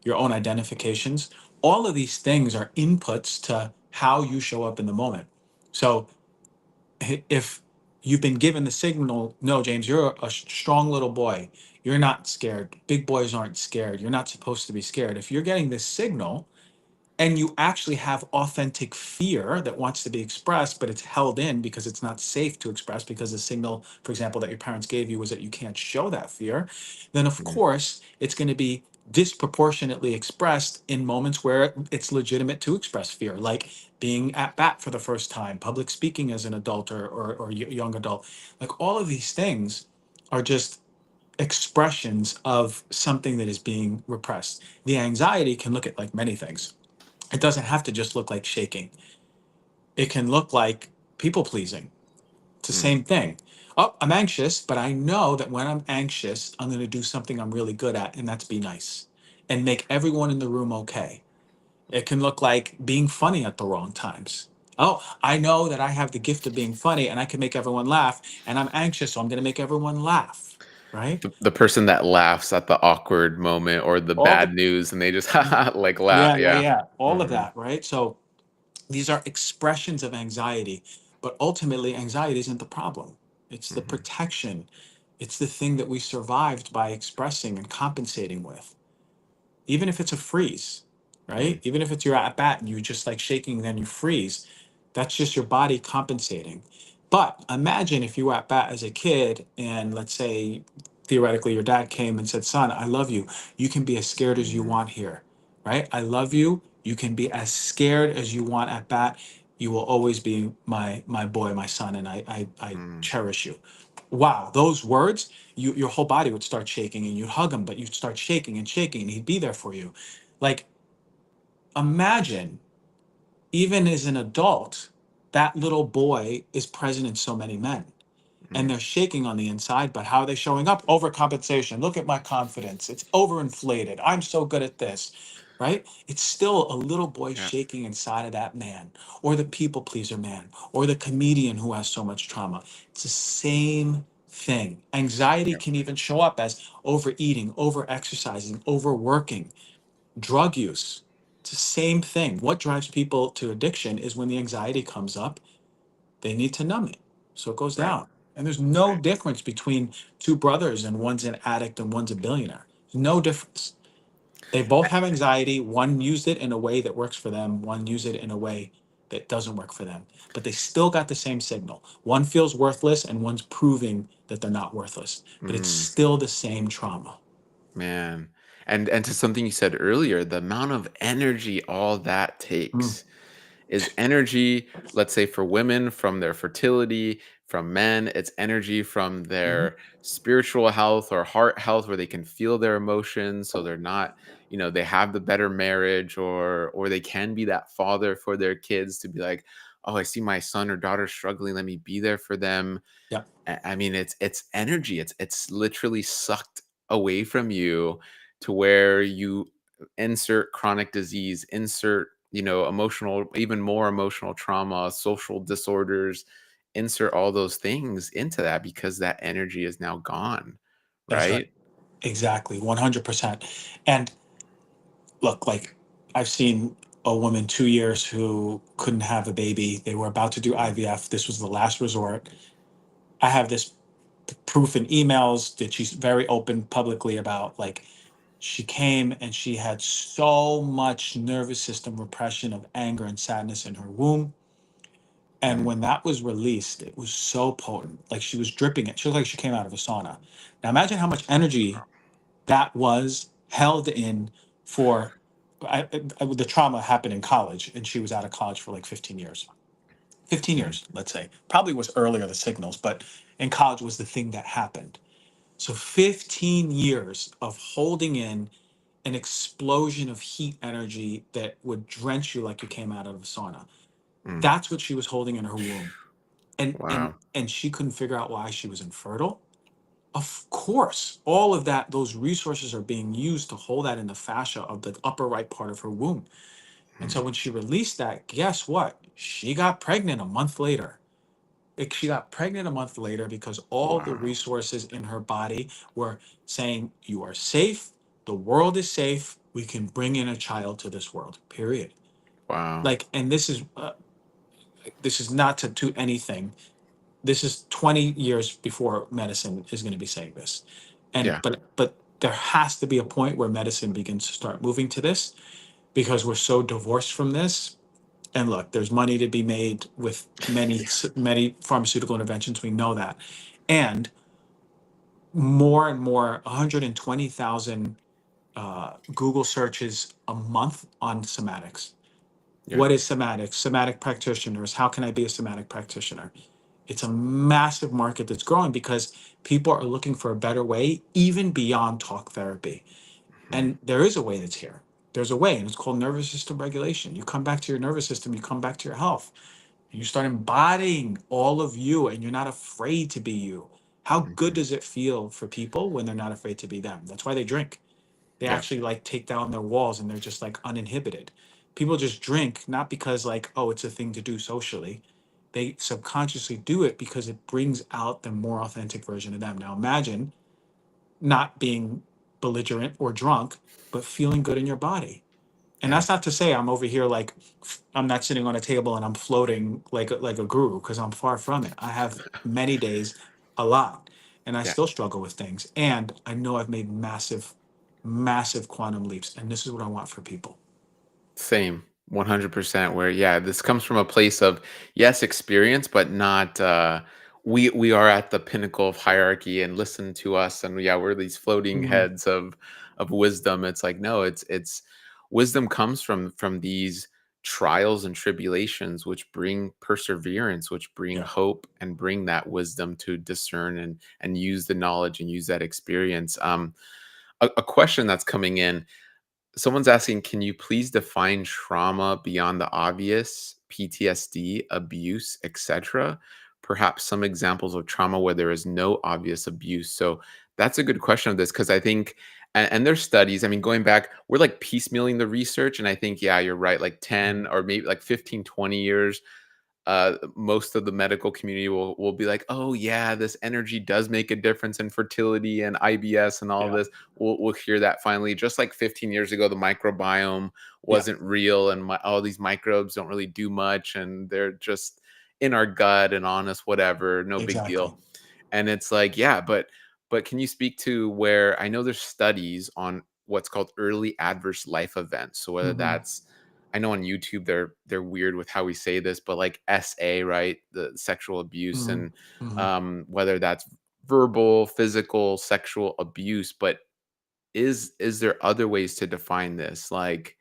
Your own identifications. All of these things are inputs to how you show up in the moment. So if you've been given the signal, no, James, you're a strong little boy. You're not scared. Big boys aren't scared. You're not supposed to be scared. If you're getting this signal, and you actually have authentic fear that wants to be expressed, but it's held in because it's not safe to express because the signal, for example, that your parents gave you was that you can't show that fear, then of mm, course it's going to be disproportionately expressed in moments where it's legitimate to express fear, like being at bat for the first time, public speaking as an adult or young adult. Like all of these things are just expressions of something that is being repressed. The anxiety can look at like many things. It doesn't have to just look like shaking. It can look like people pleasing. It's the mm, same thing. Oh, I'm anxious, but I know that when I'm anxious, I'm going to do something I'm really good at, and that's be nice and make everyone in the room okay. It can look like being funny at the wrong times. Oh, I know that I have the gift of being funny and I can make everyone laugh, and I'm anxious, so I'm going to make everyone laugh, right? the person that laughs at the awkward moment or the All the bad news and they just like laugh. yeah, yeah, Yeah. yeah, all of Mhm, that, right? So these are expressions of anxiety, but ultimately, anxiety isn't the problem. It's the mhm, protection. It's the thing that we survived by expressing and compensating with. Even if it's a freeze, mm, right? Even if it's your at bat and you just like shaking, then you freeze. That's just your body compensating. But imagine if you were at bat as a kid, and let's say theoretically your dad came and said, "Son, I love you. You can be as scared as you mm, want here, right? I love you. You can be as scared as you want at bat. You will always be my boy, my son, and I mm. cherish you." Wow, those words, your whole body would start shaking, and you'd hug him, but you'd start shaking and shaking, and he'd be there for you. Like, imagine, even as an adult, that little boy is present in so many men, and Mm, they're shaking on the inside, but how are they showing up? Overcompensation. Look at my confidence. It's overinflated. I'm so good at this, right? It's still a little boy yeah. shaking inside of that man, or the people pleaser man, or the comedian who has so much trauma. It's the same thing. Anxiety Yeah. can even show up as overeating, over exercising, overworking, drug use. It's the same thing. What drives people to addiction is when the anxiety comes up, they need to numb it. So it goes Right. down. And there's no Right. difference between two brothers and one's an addict and one's a billionaire. There's no difference. They both have anxiety. One used it in a way that works for them, one used it in a way that doesn't work for them. But they still got the same signal. One feels worthless and one's proving that they're not worthless. But it's Mm, still the same trauma. man. And to something you said earlier, the amount of energy all that Mm, takes is energy, let's say for women from their fertility, from men, it's energy from mhm. their spiritual health or heart health where they can feel their emotions so they're not, they have the better marriage or they can be that father for their kids to be like, "Oh, I see my son or daughter struggling, let me be there for them." Yeah, I mean, it's energy. It's literally sucked away from you to where you insert chronic disease, insert, emotional, even more emotional trauma, social disorders, insert all those things into that because that energy is now gone, that's right. right? Exactly. 100%. And look, like I've seen a woman 2 years who couldn't have a baby. They were about to do IVF. This was the last resort. I have this proof in emails that she's very open publicly about. Like, she came and she had so much nervous system repression of anger and sadness in her womb. And Mm, when that was released, it was so potent. Like, she was dripping it. She looked like she came out of a sauna. Now imagine how much energy that was held in for. The trauma happened in college, and she was out of college for like 15 years. 15 mm, years, let's say. Probably was earlier, the signals, but in college was the thing that happened. So 15 years of holding in an explosion of heat energy that would drench you like you came out of a sauna. mm. That's what she was holding in her womb. And and Wow. and she couldn't figure out why she was infertile. Of course, all of that, those resources are being used to hold that in the fascia of the upper right part of her womb. And Mm, so when she released that, guess what? She got pregnant a month later. She got pregnant a month later because all the wow. resources in her body were saying, "You are safe. The world is safe. We can bring in a child to this world." Period. Wow. Like, and this is not to toot anything. This is 20 years before medicine is going to be saying this, and Yeah. but there has to be a point where medicine begins to start moving to this, because we're so divorced from this. And look, there's money to be made with Yeah. many pharmaceutical interventions. We know that, and more and more, 120,000 Google searches a month on somatics. Yeah. What is somatics? Somatic practitioners. How can I be a somatic practitioner? It's a massive market that's growing because people are looking for a better way, even beyond talk therapy. Mhm. And there is a way that's here. There's a way, and it's called nervous system regulation. You come back to your nervous system, you come back to your health. You start embodying all of you, and you're not afraid to be you. How good Mhm. does it feel for people when they're not afraid to be them? That's why they drink. They Yeah. actually like take down their walls and they're just like uninhibited. People just drink not because, like, oh, it's a thing to do socially. They subconsciously do it because it brings out the more authentic version of them. Now imagine not being belligerent or drunk, but feeling good in your body. And Yeah. that's not to say I'm over here like I'm not sitting on a table and I'm floating like a guru, because I'm far from it. I have many days, a lot, and I Yeah. still struggle with things. And I know I've made massive, massive quantum leaps. And this is what I want for people. Same, 100%, where yeah, this comes from a place of yes, experience, but not we are at the pinnacle of hierarchy and listen to us and yeah, we're these floating Mhm. heads of wisdom. It's like no, it's wisdom comes from these trials and tribulations which bring perseverance, which bring Yeah. hope and bring that wisdom to discern and use the knowledge and use that experience. A question that's coming in. Someone's asking, can you please define trauma beyond the obvious? PTSD, abuse, etc. Perhaps some examples of trauma where there is no obvious abuse. So that's a good question of this because I think, and there's studies. I mean, going back, we're like piecemealing the research, and I think, yeah, you're right. Like 10 or maybe like 15, 20 years, most of the medical community will be like, oh yeah, this energy does make a difference in fertility and IBS and all Yeah. this. We'll hear that finally. Just like 15 years ago, the microbiome Yeah. wasn't real, and all these microbes don't really do much, and they're just in our gut and on us, whatever, no big Exactly. deal. And it's like, yeah, but can you speak to where I know there's studies on what's called early adverse life events? So whether Hmm. that's, I know on YouTube they're weird with how we say this, but like SA, right? The sexual abuse, Hmm. and Hmm. whether that's verbal, physical, sexual abuse, but is there other ways to define this? Like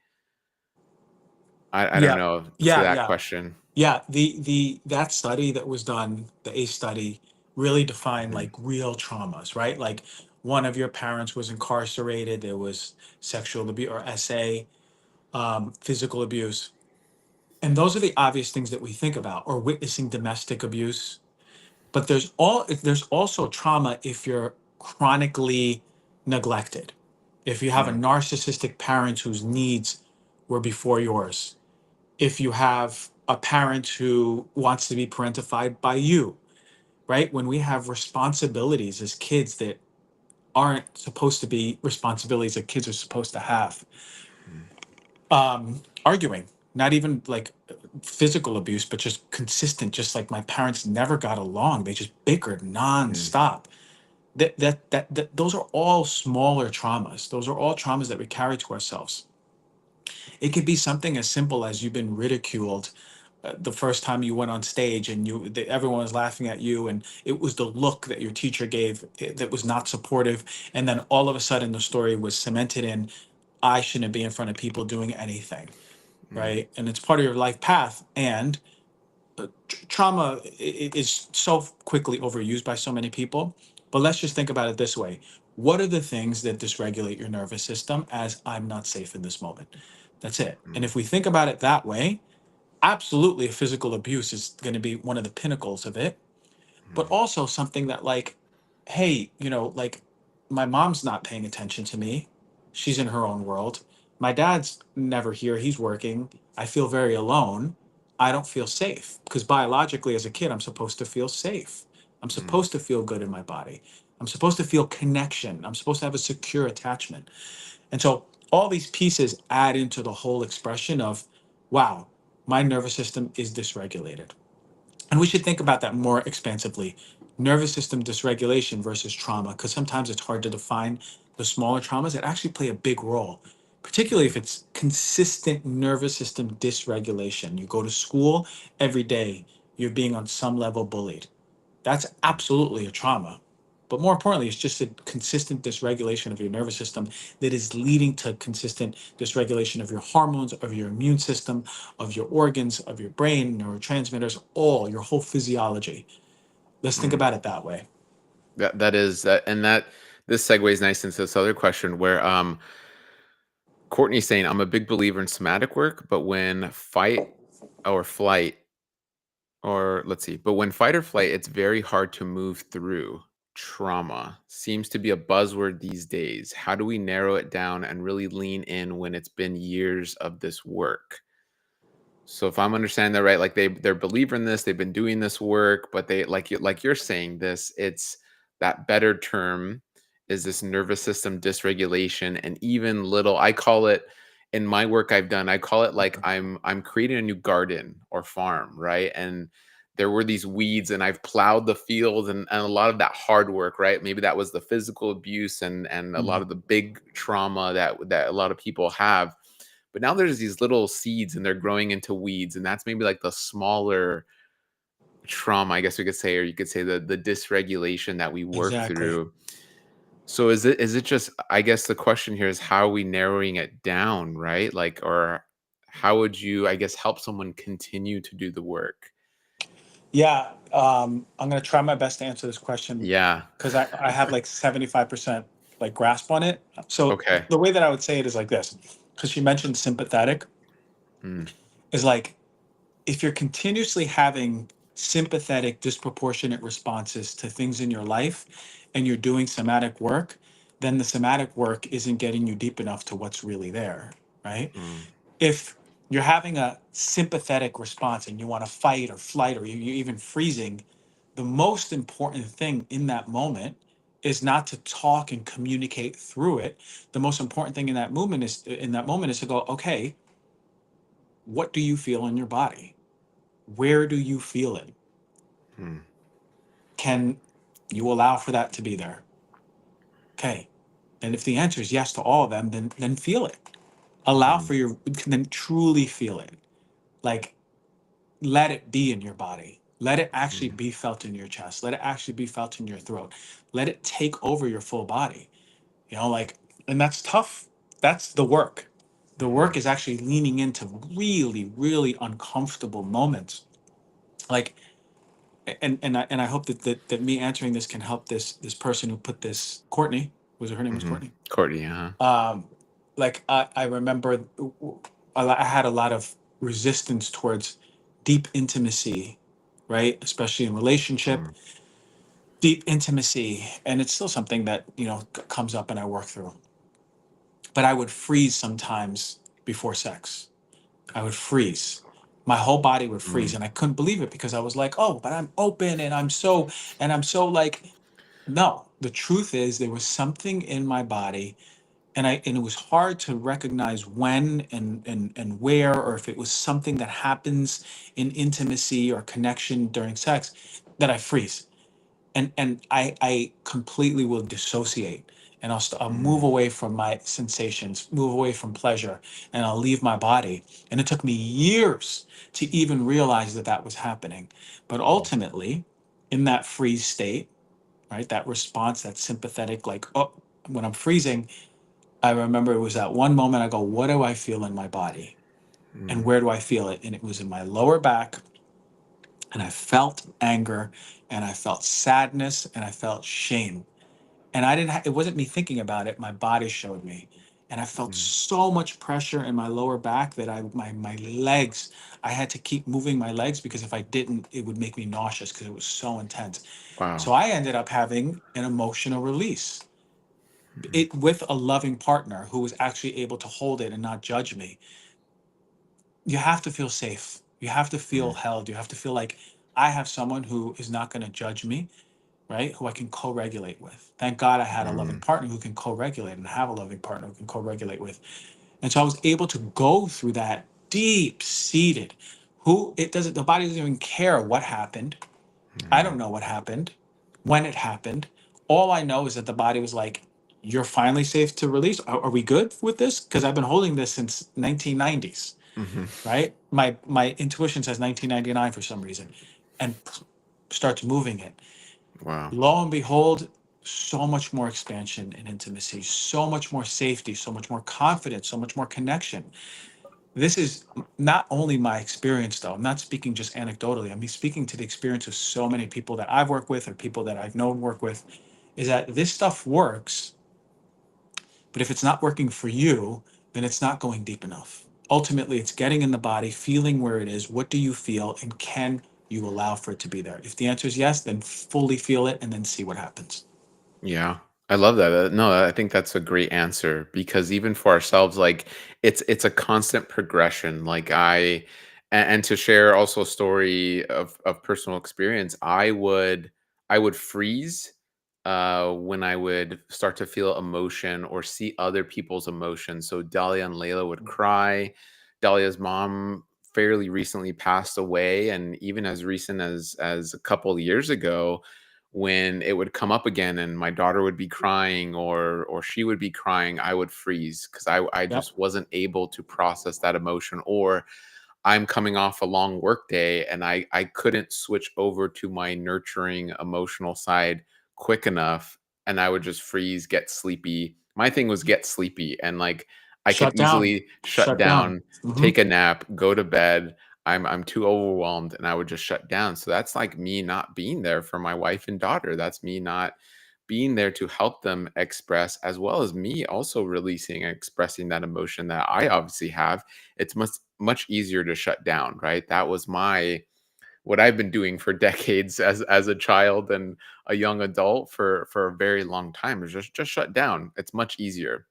I don't Yeah. know to Yeah. that Yeah. question. Yeah. The that study that was done, the ACE study, really defined Mhm, like real traumas, right? Like one of your parents was incarcerated, there was sexual abuse or SA, physical abuse. And those are the obvious things that we think about, or witnessing domestic abuse. But there's also trauma if you're chronically neglected. If you have a mm, narcissistic parent whose needs were before yours, if you have a parent who wants to be parentified by you, right? When we have responsibilities as kids that aren't supposed to be responsibilities that kids are supposed to have, mm, arguing, not even like physical abuse, but just consistent, just like my parents never got along. They just bickered mm, nonstop. That those are all smaller traumas. Those are all traumas that we carry to ourselves. It could be something as simple as you've been ridiculed the first time you went on stage, and everyone was laughing at you, and it was the look that your teacher gave that was not supportive, and then all of a sudden the story was cemented in, I shouldn't be in front of people doing anything, mm, right? And it's part of your life path. And trauma is so quickly overused by so many people. But let's just think about it this way. What are the things that dysregulate your nervous system as I'm not safe in this moment? That's it. And mm, if we think about it that way, absolutely physical abuse is going to be one of the pinnacles of it, but mm, also something that, like, hey, like, my mom's not paying attention to me, she's in her own world, my dad's never here, he's working, I feel very alone, I don't feel safe, because biologically as a kid I'm supposed to feel safe, I'm mm, supposed to feel good in my body, I'm supposed to feel connection, I'm supposed to have a secure attachment. And so all these pieces add into the whole expression of, wow, my nervous system is dysregulated. And we should think about that more expansively. Nervous system dysregulation versus trauma, because sometimes it's hard to define the smaller traumas that actually play a big role, particularly if mm, it's consistent nervous system dysregulation. You go to school every day, you're being on some level bullied. That's mm, absolutely a trauma. But more importantly, it's just a consistent dysregulation of your nervous system that is leading to consistent dysregulation of your hormones, of your immune system, of your organs, of your brain, neurotransmitters, all your whole physiology. Let's think mm. about it that way. That is that, and that this segues nice into this other question where Courtney's saying, I'm a big believer in somatic work, but when fight or flight, or let's see, but when fight or flight, it's very hard to move through. Trauma seems to be a buzzword these days. How do we narrow it down and really lean in when it's been years of this work? So if I'm understanding that right, like they're believer in this, they've been doing this work, but they like you're saying this, it's that better term is this nervous system dysregulation, and even little, I call it, in my work I've done, I call it like I'm creating a new garden or farm, right? And there were these weeds and I've plowed the field, and a lot of that hard work, right? Maybe that was the physical abuse and a lot Mhm. of the big trauma that a lot of people have, but now there's these little seeds and they're growing into weeds, and that's maybe like the smaller trauma, I guess we could say, or you could say the dysregulation that we work Exactly. through. So is it just, I guess the question here is how are we narrowing it down, right? Like, or how would you, I guess, help someone continue to do the work? Yeah, I'm gonna try my best to answer this question Yeah. because I have like 75% like grasp on it. So Okay. the way that I would say it is like this, because you mentioned sympathetic, Mm, is like if you're continuously having sympathetic, disproportionate responses to things in your life and you're doing somatic work, then the somatic work isn't getting you deep enough to what's really there, right? Mm, If you're having a sympathetic response and you want to fight or flight or you're even freezing, the most important thing in that moment is not to talk and communicate through it. The most important thing in that moment is to go, okay, what do you feel in your body? Where do you feel it? mm, Can you allow for that to be there? Okay. And if the answer is yes to all of them, then feel it. Allow mm, for your then truly feel it. Like let it be in your body. Let it actually mm, be felt in your chest. Let it actually be felt in your throat. Let it take over your full body. Like, and that's tough. That's the work. The work mhm, is actually leaning into really, really uncomfortable moments. Like, and I hope that me answering this can help this person who put this, Courtney, was it, her name was mhm. Courtney? Courtney, huh? Um, like I remember I had a lot of resistance towards deep intimacy, right? Especially in relationship, Mm, deep intimacy, and it's still something that comes up and I work through. But I would freeze sometimes before sex. I would freeze. My whole body would freeze, mm, and I couldn't believe it because I was like, "Oh, but I'm open, and I'm so like." No, the truth is there was something in my body, and it was hard to recognize when and where, or if it was something that happens in intimacy or connection during sex, that I freeze, and I completely will dissociate, and I'll move mm, away from my sensations, move away from pleasure, and I'll leave my body. And it took me years to even realize that that was happening, but mm, ultimately, in that freeze state, right, that response, that sympathetic, like, oh, when I'm freezing, I remember it was that one moment I go, what do I feel in my body? And mm, where do I feel it? And it was in my lower back, and I felt anger, and I felt sadness, and I felt shame. And it wasn't me thinking about it, my body showed me. And I felt mm. so much pressure in my lower back that my legs, I had to keep moving my legs, because if I didn't, it would make me nauseous because it was so intense. So Wow. I ended up having an emotional release, Mm, it with a loving partner who was actually able to hold it and not judge me. You have to feel safe. You have to feel mm, held. You have to feel like I have someone who is not going to judge me, right? Who I can co-regulate with. Thank God I had a loving mm, partner who can co-regulate, and have a loving partner who can co-regulate with. And so I was able to go through that deep seated, who it doesn't, the body doesn't even care what happened. I don't mm, know what happened, when it happened. All I know is that the body was like, you're finally safe to release. Are we good with this? Because I've been holding this since 1990s, mhm. right? My intuition says 1999 for some reason, and starts moving it. Wow. Lo and behold, so much more expansion and intimacy, so much more safety, so much more confidence, so much more connection. This is not only my experience, though. I'm not speaking just anecdotally. I'm speaking to the experience of so many people that I've worked with, or people that I've known work with, is that this stuff works, but if it's not working for you, then it's not going deep enough. Ultimately, it's getting in the body, feeling where it is. What do you feel? And can you allow for it to be there? If the answer is yes, then fully feel it and then see what happens. Yeah, I love that. No, I think that's a great answer because even for ourselves, like it's a constant progression. And to share also a story of personal experience, I would freeze when I would start to feel emotion or see other people's emotions. So Dahlia and Layla would cry. Dahlia's mom fairly recently passed away, and even as recent as a couple years ago, when it would come up again and my daughter would be crying or she would be crying, I would freeze because I Yep. just wasn't able to process that emotion. Or I'm coming off a long work day and I couldn't switch over to my nurturing emotional side quick enough, and I would just freeze, get sleepy. My thing was get sleepy, and like I could Shut down. easily shut Shut down. down, Hmm. take a nap, go to bed. I'm too overwhelmed and I would just shut down. So that's like me not being there for my wife and daughter. That's me not being there to help them express, as well as me also releasing and expressing that emotion that I obviously have. It's much easier to shut down, right? That was what I've been doing for decades as a child and a young adult for a very long time, is just shut down. It's much easier.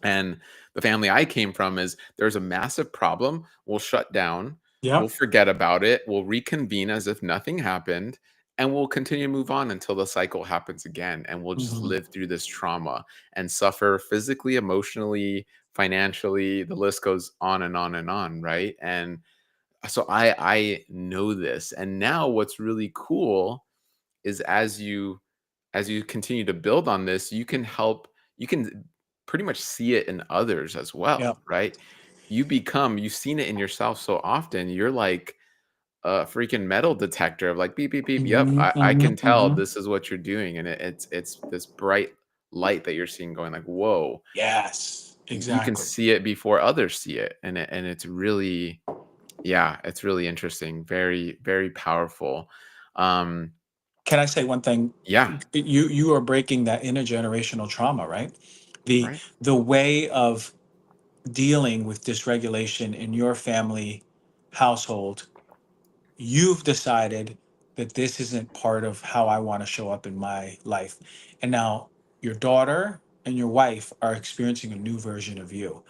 And the family I came from is, there's a massive problem, we'll shut down, we'll Yep. forget about it, we'll reconvene as if nothing happened, and we'll continue to move on until the cycle happens again. And we'll just Mhm. live through this trauma and suffer physically, emotionally, financially. The list goes on and on and on, right? And so I know this. And now what's really cool is, as you continue to build on this, you can pretty much see it in others as well, Yep. right? You've seen it in yourself so often. You're like a freaking metal detector of like, beep, beep, beep. Yep, Mhm, I mhm, can tell mhm. this is what you're doing. And it's this bright light that you're seeing, going like, whoa, Yes, you can exactly. see it before others see it. And it's really, yeah, it's really interesting. Very, very powerful. Um, Can I say one thing? yeah, You are breaking that intergenerational trauma, right? The right. the way of dealing with dysregulation in your family household, you've decided that this isn't part of how I want to show up in my life. And now your daughter and your wife are experiencing a new version of you.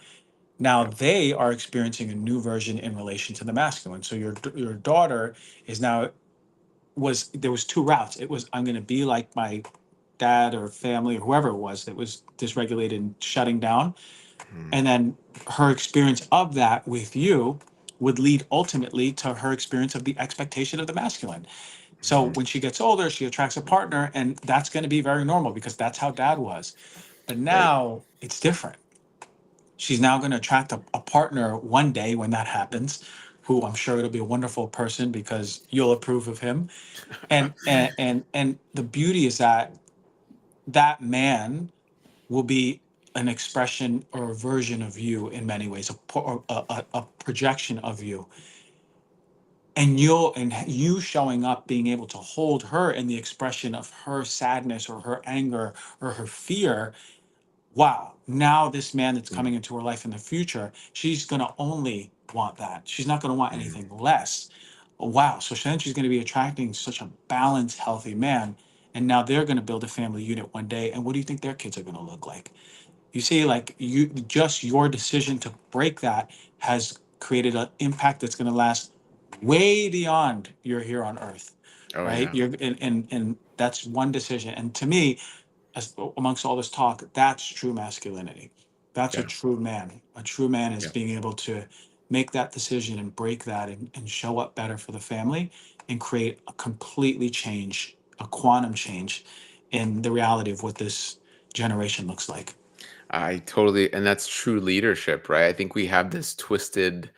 Now Yep. they are experiencing a new version in relation to the masculine. So your daughter is now, was there was two routes. It was, I'm going to be like my dad or family or whoever it was that was dysregulated and shutting down. Mhm, And then her experience of that with you would lead ultimately to her experience of the expectation of the masculine. So mhm, when she gets older, she attracts a partner, and that's going to be very normal because that's how dad was. But right. now it's different. She's now going to attract a partner one day when that happens, who I'm sure it'll be a wonderful person because you'll approve of him. And the beauty is that that man will be an expression or a version of you in many ways, a projection of you. And you showing up, being able to hold her in the expression of her sadness or her anger or her fear. Wow, now this man that's Mm, coming into her life in the future, she's going to only want that. She's not going to want mm, anything less. Wow, so then she's going to be attracting such a balanced, healthy man. And now they're going to build a family unit one day. And what do you think their kids are going to look like? You see, like, you, just your decision to break that has created an impact that's going to last way beyond you're here on earth, oh, right? yeah. You're and that's one decision. And to me, as amongst all this talk, that's true masculinity. That's a Yeah, true man. A true man is yeah. being able to make that decision and break that, and show up better for the family and create a completely change, a quantum change in the reality of what this generation looks like. I totally, and that's true leadership, right? I think we have this twisted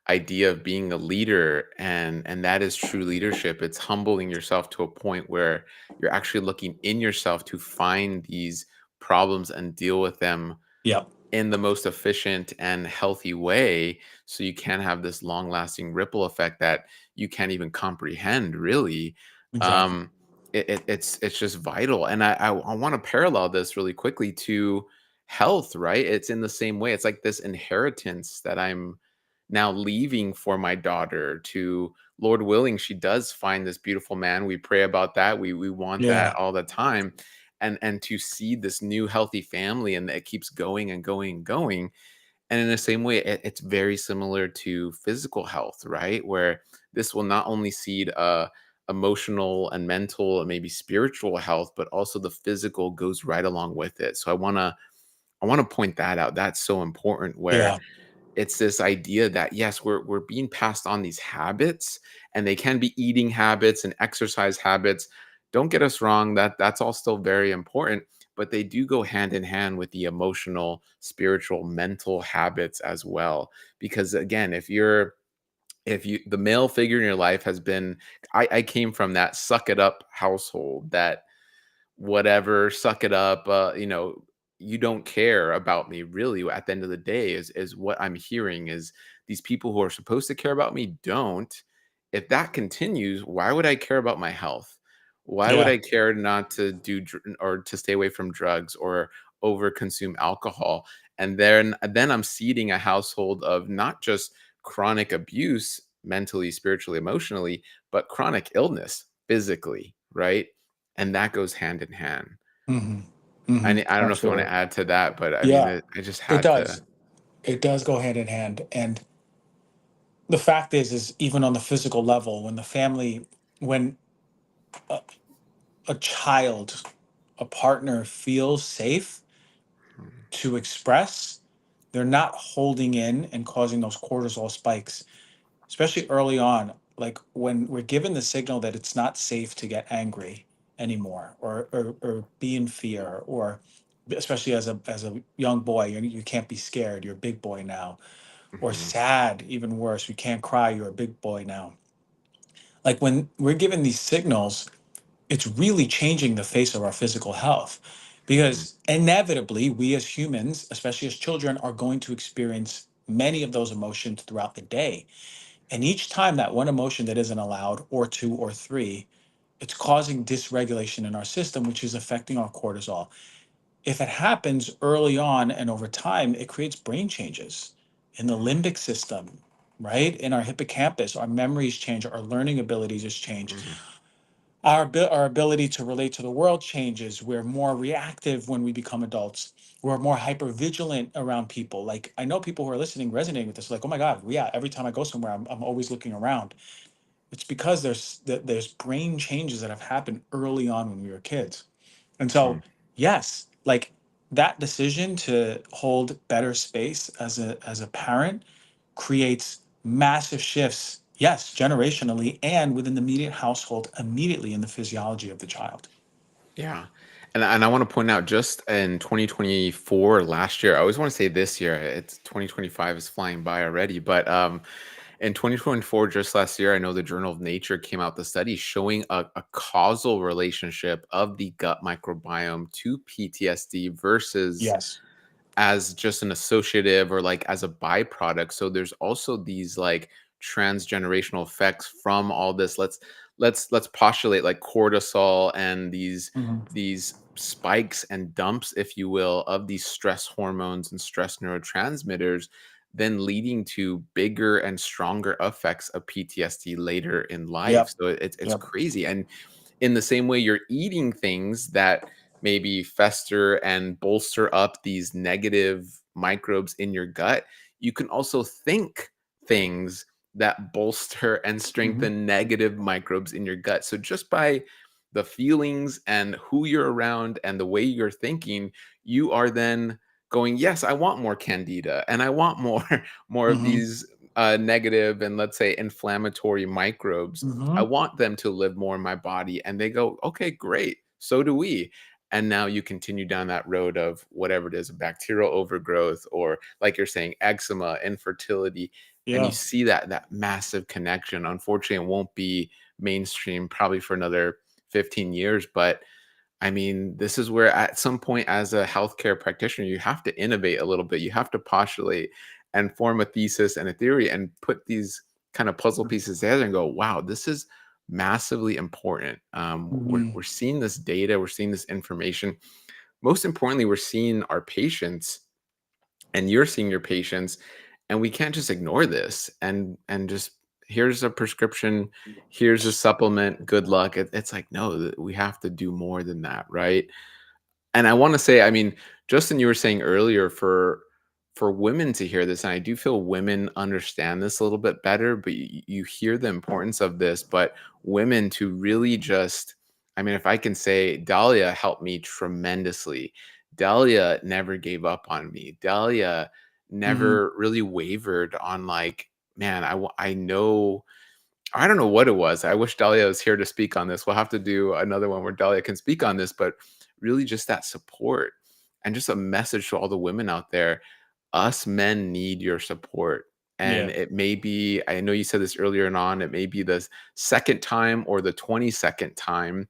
idea of being a leader, and that is true leadership. It's humbling yourself to a point where you're actually looking in yourself to find these problems and deal with them Yep, in the most efficient and healthy way, so you can have this long lasting ripple effect that you can't even comprehend, really. exactly. um it's just vital. And I want to parallel this really quickly to health, right? It's in the same way. It's like this inheritance that I'm now leaving for my daughter. To, Lord willing, she does find this beautiful man. We pray about that. We want that Yeah, all the time. And to see this new healthy family, and it keeps going and going and going. And in the same way, it's very similar to physical health, right? Where this will not only seed emotional and mental and maybe spiritual health, but also the physical goes right along with it. So I want to point that out. That's so important, where yeah, it's this idea that, yes, we're being passed on these habits, and they can be eating habits and exercise habits. Don't get us wrong, that's all still very important, but they do go hand in hand with the emotional, spiritual, mental habits as well. Because again, if you the male figure in your life has been, I came from that suck it up household, that whatever, suck it up, you don't care about me really. At the end of the day, is what I'm hearing, is these people who are supposed to care about me don't. If that continues, why would I care about my health? Why would yeah, I care not to or to stay away from drugs or over consume alcohol? And then I'm seeding a household of not just chronic abuse, mentally, spiritually, emotionally, but chronic illness physically, right? And that goes hand in hand. Hmm. Hmm. I don't know if you want to Absolutely. add to that, but I mean, Yeah, I just it had to. does. It does go hand in hand. And the fact is even on the physical level, when a, a child, a partner feels safe to express, they're not holding in and causing those cortisol spikes, especially early on. Like when we're given the signal that it's not safe to get angry anymore, or be in fear, or especially as a young boy, you can't be scared, you're a big boy now, or Mhm, sad, even worse, you can't cry, you're a big boy now. Like when we're given these signals, it's really changing the face of our physical health, mhm, because inevitably we as humans, especially as children, are going to experience many of those emotions throughout the day. And each time that one emotion that isn't allowed, or two or three, it's causing dysregulation in our system, which is affecting our cortisol. If it happens early on and over time, it creates brain changes in the limbic system, right? In our hippocampus, our memories change, our learning abilities is change. mhm, Our ability to relate to the world changes. We're more reactive when we become adults. We're more hyper vigilant around people. Like I know people who are listening resonating with this, like, oh my God, yeah, every time I go somewhere, I'm always looking around. It's because there's brain changes that have happened early on when we were kids. And mhm. so, yes, like that decision to hold better space as a parent creates massive shifts, yes, generationally and within the immediate household, immediately in the physiology of the child. Yeah. And I want to point out just in 2024, last year, I always want to say this year, it's 2025 is flying by already, but in 2024, just last year, I know the Journal of Nature came out with a study showing a causal relationship of the gut microbiome to PTSD versus Yes. as just an associative or like as a byproduct. So there's also these like transgenerational effects from all this. Let's postulate like cortisol and Hmm. these spikes and dumps, if you will, of these stress hormones and stress neurotransmitters, then leading to bigger and stronger effects of PTSD later in life. Yep. So it's Yep. crazy. And in the same way you're eating things that maybe fester and bolster up these negative microbes in your gut, you can also think things that bolster and Hmm. strengthen negative microbes in your gut. So just by the feelings and who you're around and the way you're thinking, you are then going, yes, I want more candida and I want more more of Hmm. these negative and let's say inflammatory microbes. I Hmm. want them to live more in my body. And they go, okay, great. So do we. And now you continue down that road of whatever it is, bacterial overgrowth, or like you're saying, eczema, infertility. And you Yeah. see that massive connection. Unfortunately, it won't be mainstream probably for another 15 years. But I mean, this is where at some point as a healthcare practitioner, you have to innovate a little bit. You have to postulate and form a thesis and a theory and put these kind of puzzle pieces together and go, wow, this is massively important. Hmm. We're seeing this data, we're seeing this information. Most importantly, we're seeing our patients and you're seeing your patients, and we can't just ignore this and just here's a prescription, here's a supplement, good luck. It's like, no, we have to do more than that, right? And I want to say, I mean, Justin, you were saying earlier for women to hear this, and I do feel women understand this a little bit better, but you hear the importance of this, but women to really just, I mean, if I can say, Dahlia helped me tremendously. Dahlia never gave up on me. Dahlia Hmm. never really wavered on like, man, I know I don't know what it was. I wish Dahlia was here to speak on this. We'll have to do another one where Dahlia can speak on this, but really just that support and just a message to all the women out there. Us men need your support. And Yeah. it may be, I know you said this earlier and on, it may be the second time or the 22nd time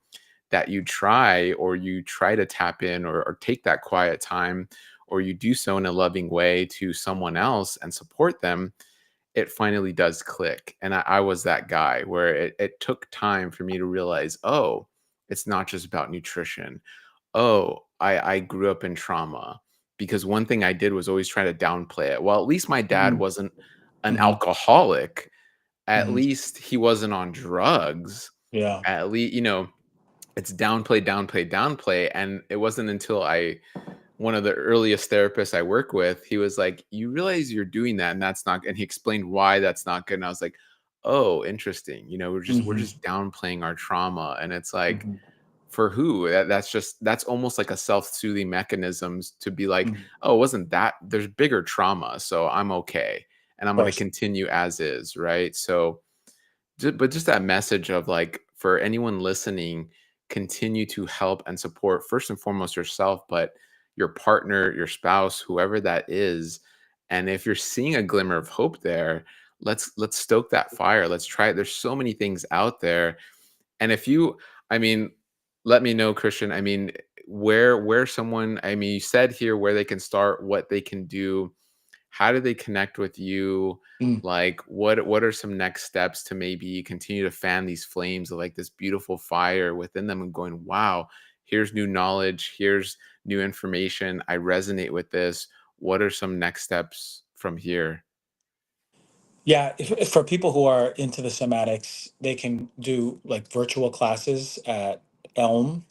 that you try to tap in or take that quiet time, or you do so in a loving way to someone else and support them, it finally does click. And I was that guy where it took time for me to realize, oh, it's not just about nutrition. Oh, I grew up in trauma because one thing I did was always try to downplay it. Well, at least my dad Hmm. wasn't an Hmm. alcoholic, at Hmm. least he wasn't on drugs. Yeah. At least, it's downplay, downplay, downplay. And it wasn't until one of the earliest therapists I work with, he was like, "You realize you're doing that, and that's not." And he explained why that's not good. And I was like, "Oh, interesting. We're Hmm. just downplaying our trauma." And it's like, Hmm. for who? That's almost like a self-soothing mechanisms to be like, Hmm. "Oh, it wasn't that? There's bigger trauma, so I'm okay, and I'm Of going to course. continue as is." Right. So but just that message of like, for anyone listening, continue to help and support first and foremost yourself, but your partner, your spouse, whoever that is. And if you're seeing a glimmer of hope there, let's stoke that fire. Let's try it. There's so many things out there. And if you, I mean, let me know, Christian. I mean, where someone, I mean, you said here where they can start, what they can do. How do they connect with you? Mm. Like, what are some next steps to maybe continue to fan these flames of like this beautiful fire within them and going, wow, here's new knowledge, here's new information. I resonate with this. What are some next steps from here? Yeah, if for people who are into the somatics, they can do like virtual classes at elm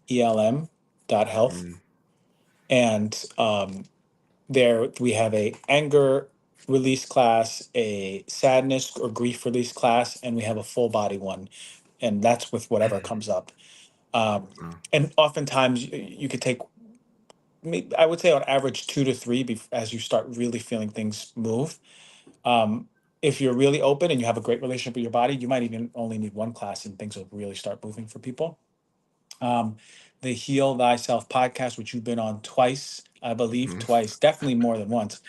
dot health, Mm, and there we have a anger release class, a sadness or grief release class, and we have a full body one, and that's with whatever comes up. Um, wow. and oftentimes you could take, I would say on average 2 to 3 as you start really feeling things move. Um, if you're really open and you have a great relationship with your body, you might even only need one class and things will really start moving for people. Um, the Heal Thyself podcast, which you've been on twice, I believe, Mhm. twice, definitely more than once,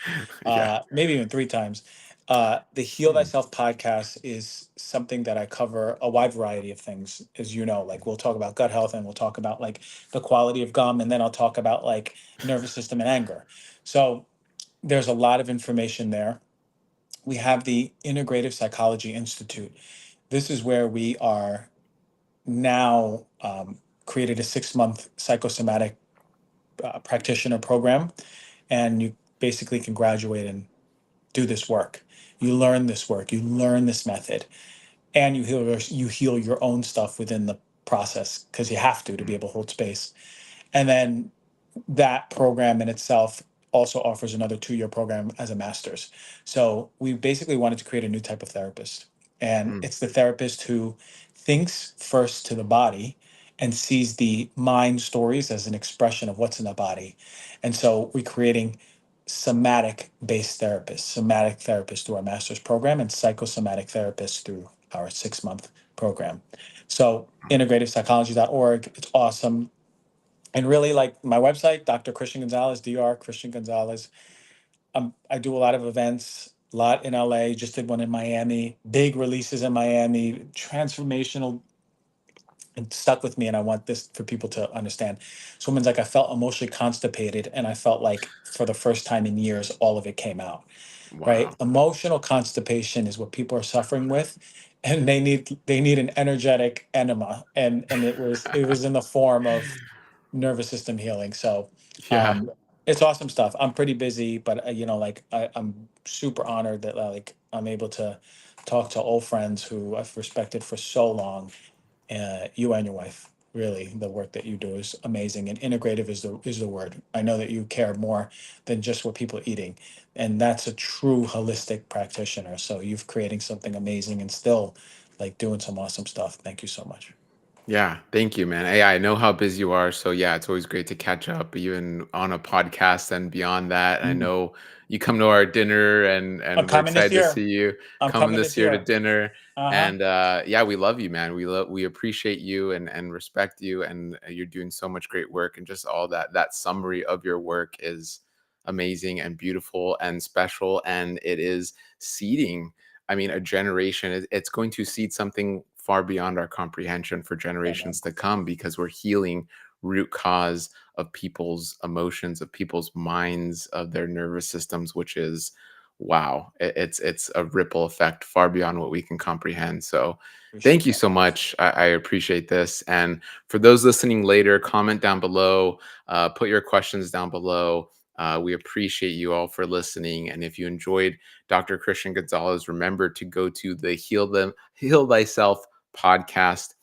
Yeah. maybe even 3 times. The Heal Mm, Thyself podcast is something that I cover a wide variety of things, as you know. Like we'll talk about gut health and we'll talk about like the quality of gum, and then I'll talk about like nervous system and anger. So there's a lot of information there. We have the Integrative Psychology Institute. This is where we are now created a 6 month psychosomatic practitioner program, and you basically can graduate and do this work. You learn this work, you learn this method, and you heal your own stuff within the process because you have to be mm, able to hold space. And then that program in itself also offers another 2 year program as a master's. So we basically wanted to create a new type of therapist. And mm, it's the therapist who thinks first to the body and sees the mind stories as an expression of what's in the body. And so we're creating somatic based therapists, somatic therapists through our master's program, and psychosomatic therapists through our 6 month program. So integrativepsychology.org, it's awesome. And really, like my website, Dr. Christian Gonzalez, Dr. Christian Gonzalez. I do a lot of events, a lot in LA, just did one in Miami, big releases in Miami, transformational, and stuck with me. And I want this for people to understand. So women's like, I felt emotionally constipated, and I felt like for the first time in years, all of it came out, right? wow. Emotional constipation is what people are suffering with. And they need an energetic enema. And it was in the form of nervous system healing. So Yeah. it's awesome stuff. I'm pretty busy, but like I'm super honored that like I'm able to talk to old friends who I've respected for so long. You and your wife, really, the work that you do is amazing, and integrative is the word. I know that you care more than just what people are eating, and that's a true holistic practitioner. So you've creating something amazing and still like doing some awesome stuff. Thank you so much. Yeah, thank you, man. Hey, I know how busy you are, so yeah, it's always great to catch up, even on a podcast and beyond that. I Mm. know you come to our dinner, I'm and we're coming this excited to year. see you I'm coming coming this this year to year. dinner. Uh-huh. And yeah, we love you, man. We appreciate you and respect you, and you're doing so much great work, and just all that summary of your work is amazing and beautiful and special, and it is seeding. I mean, a generation. It's going to seed something far beyond our comprehension for Yeah, man. generations to come, because we're healing root cause of people's emotions, of people's minds, of their nervous systems, which is wow. It's a ripple effect far beyond what we can comprehend. So thank Appreciate you that. so much. I appreciate this. And for those listening later, comment down below, put your questions down below. We appreciate you all for listening. And if you enjoyed Dr. Christian Gonzalez, remember to go to the Heal Thyself podcast.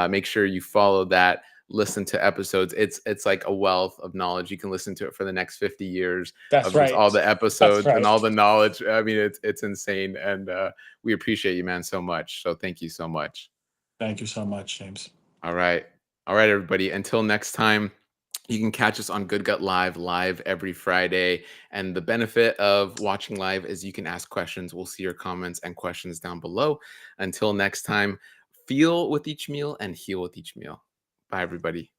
Make sure you follow that, listen to episodes. It's like a wealth of knowledge. You can listen to it for the next 50 years That's of just right. all the That's episodes and right. all the knowledge. I mean, it's insane. And we appreciate you, man, so much. So thank you so much. Thank you so much, James. All right. All right, everybody. Until next time, you can catch us on Good Gut live every Friday. And the benefit of watching live is you can ask questions. We'll see your comments and questions down below. Until next time, feel with each meal and heal with each meal. Bye, everybody.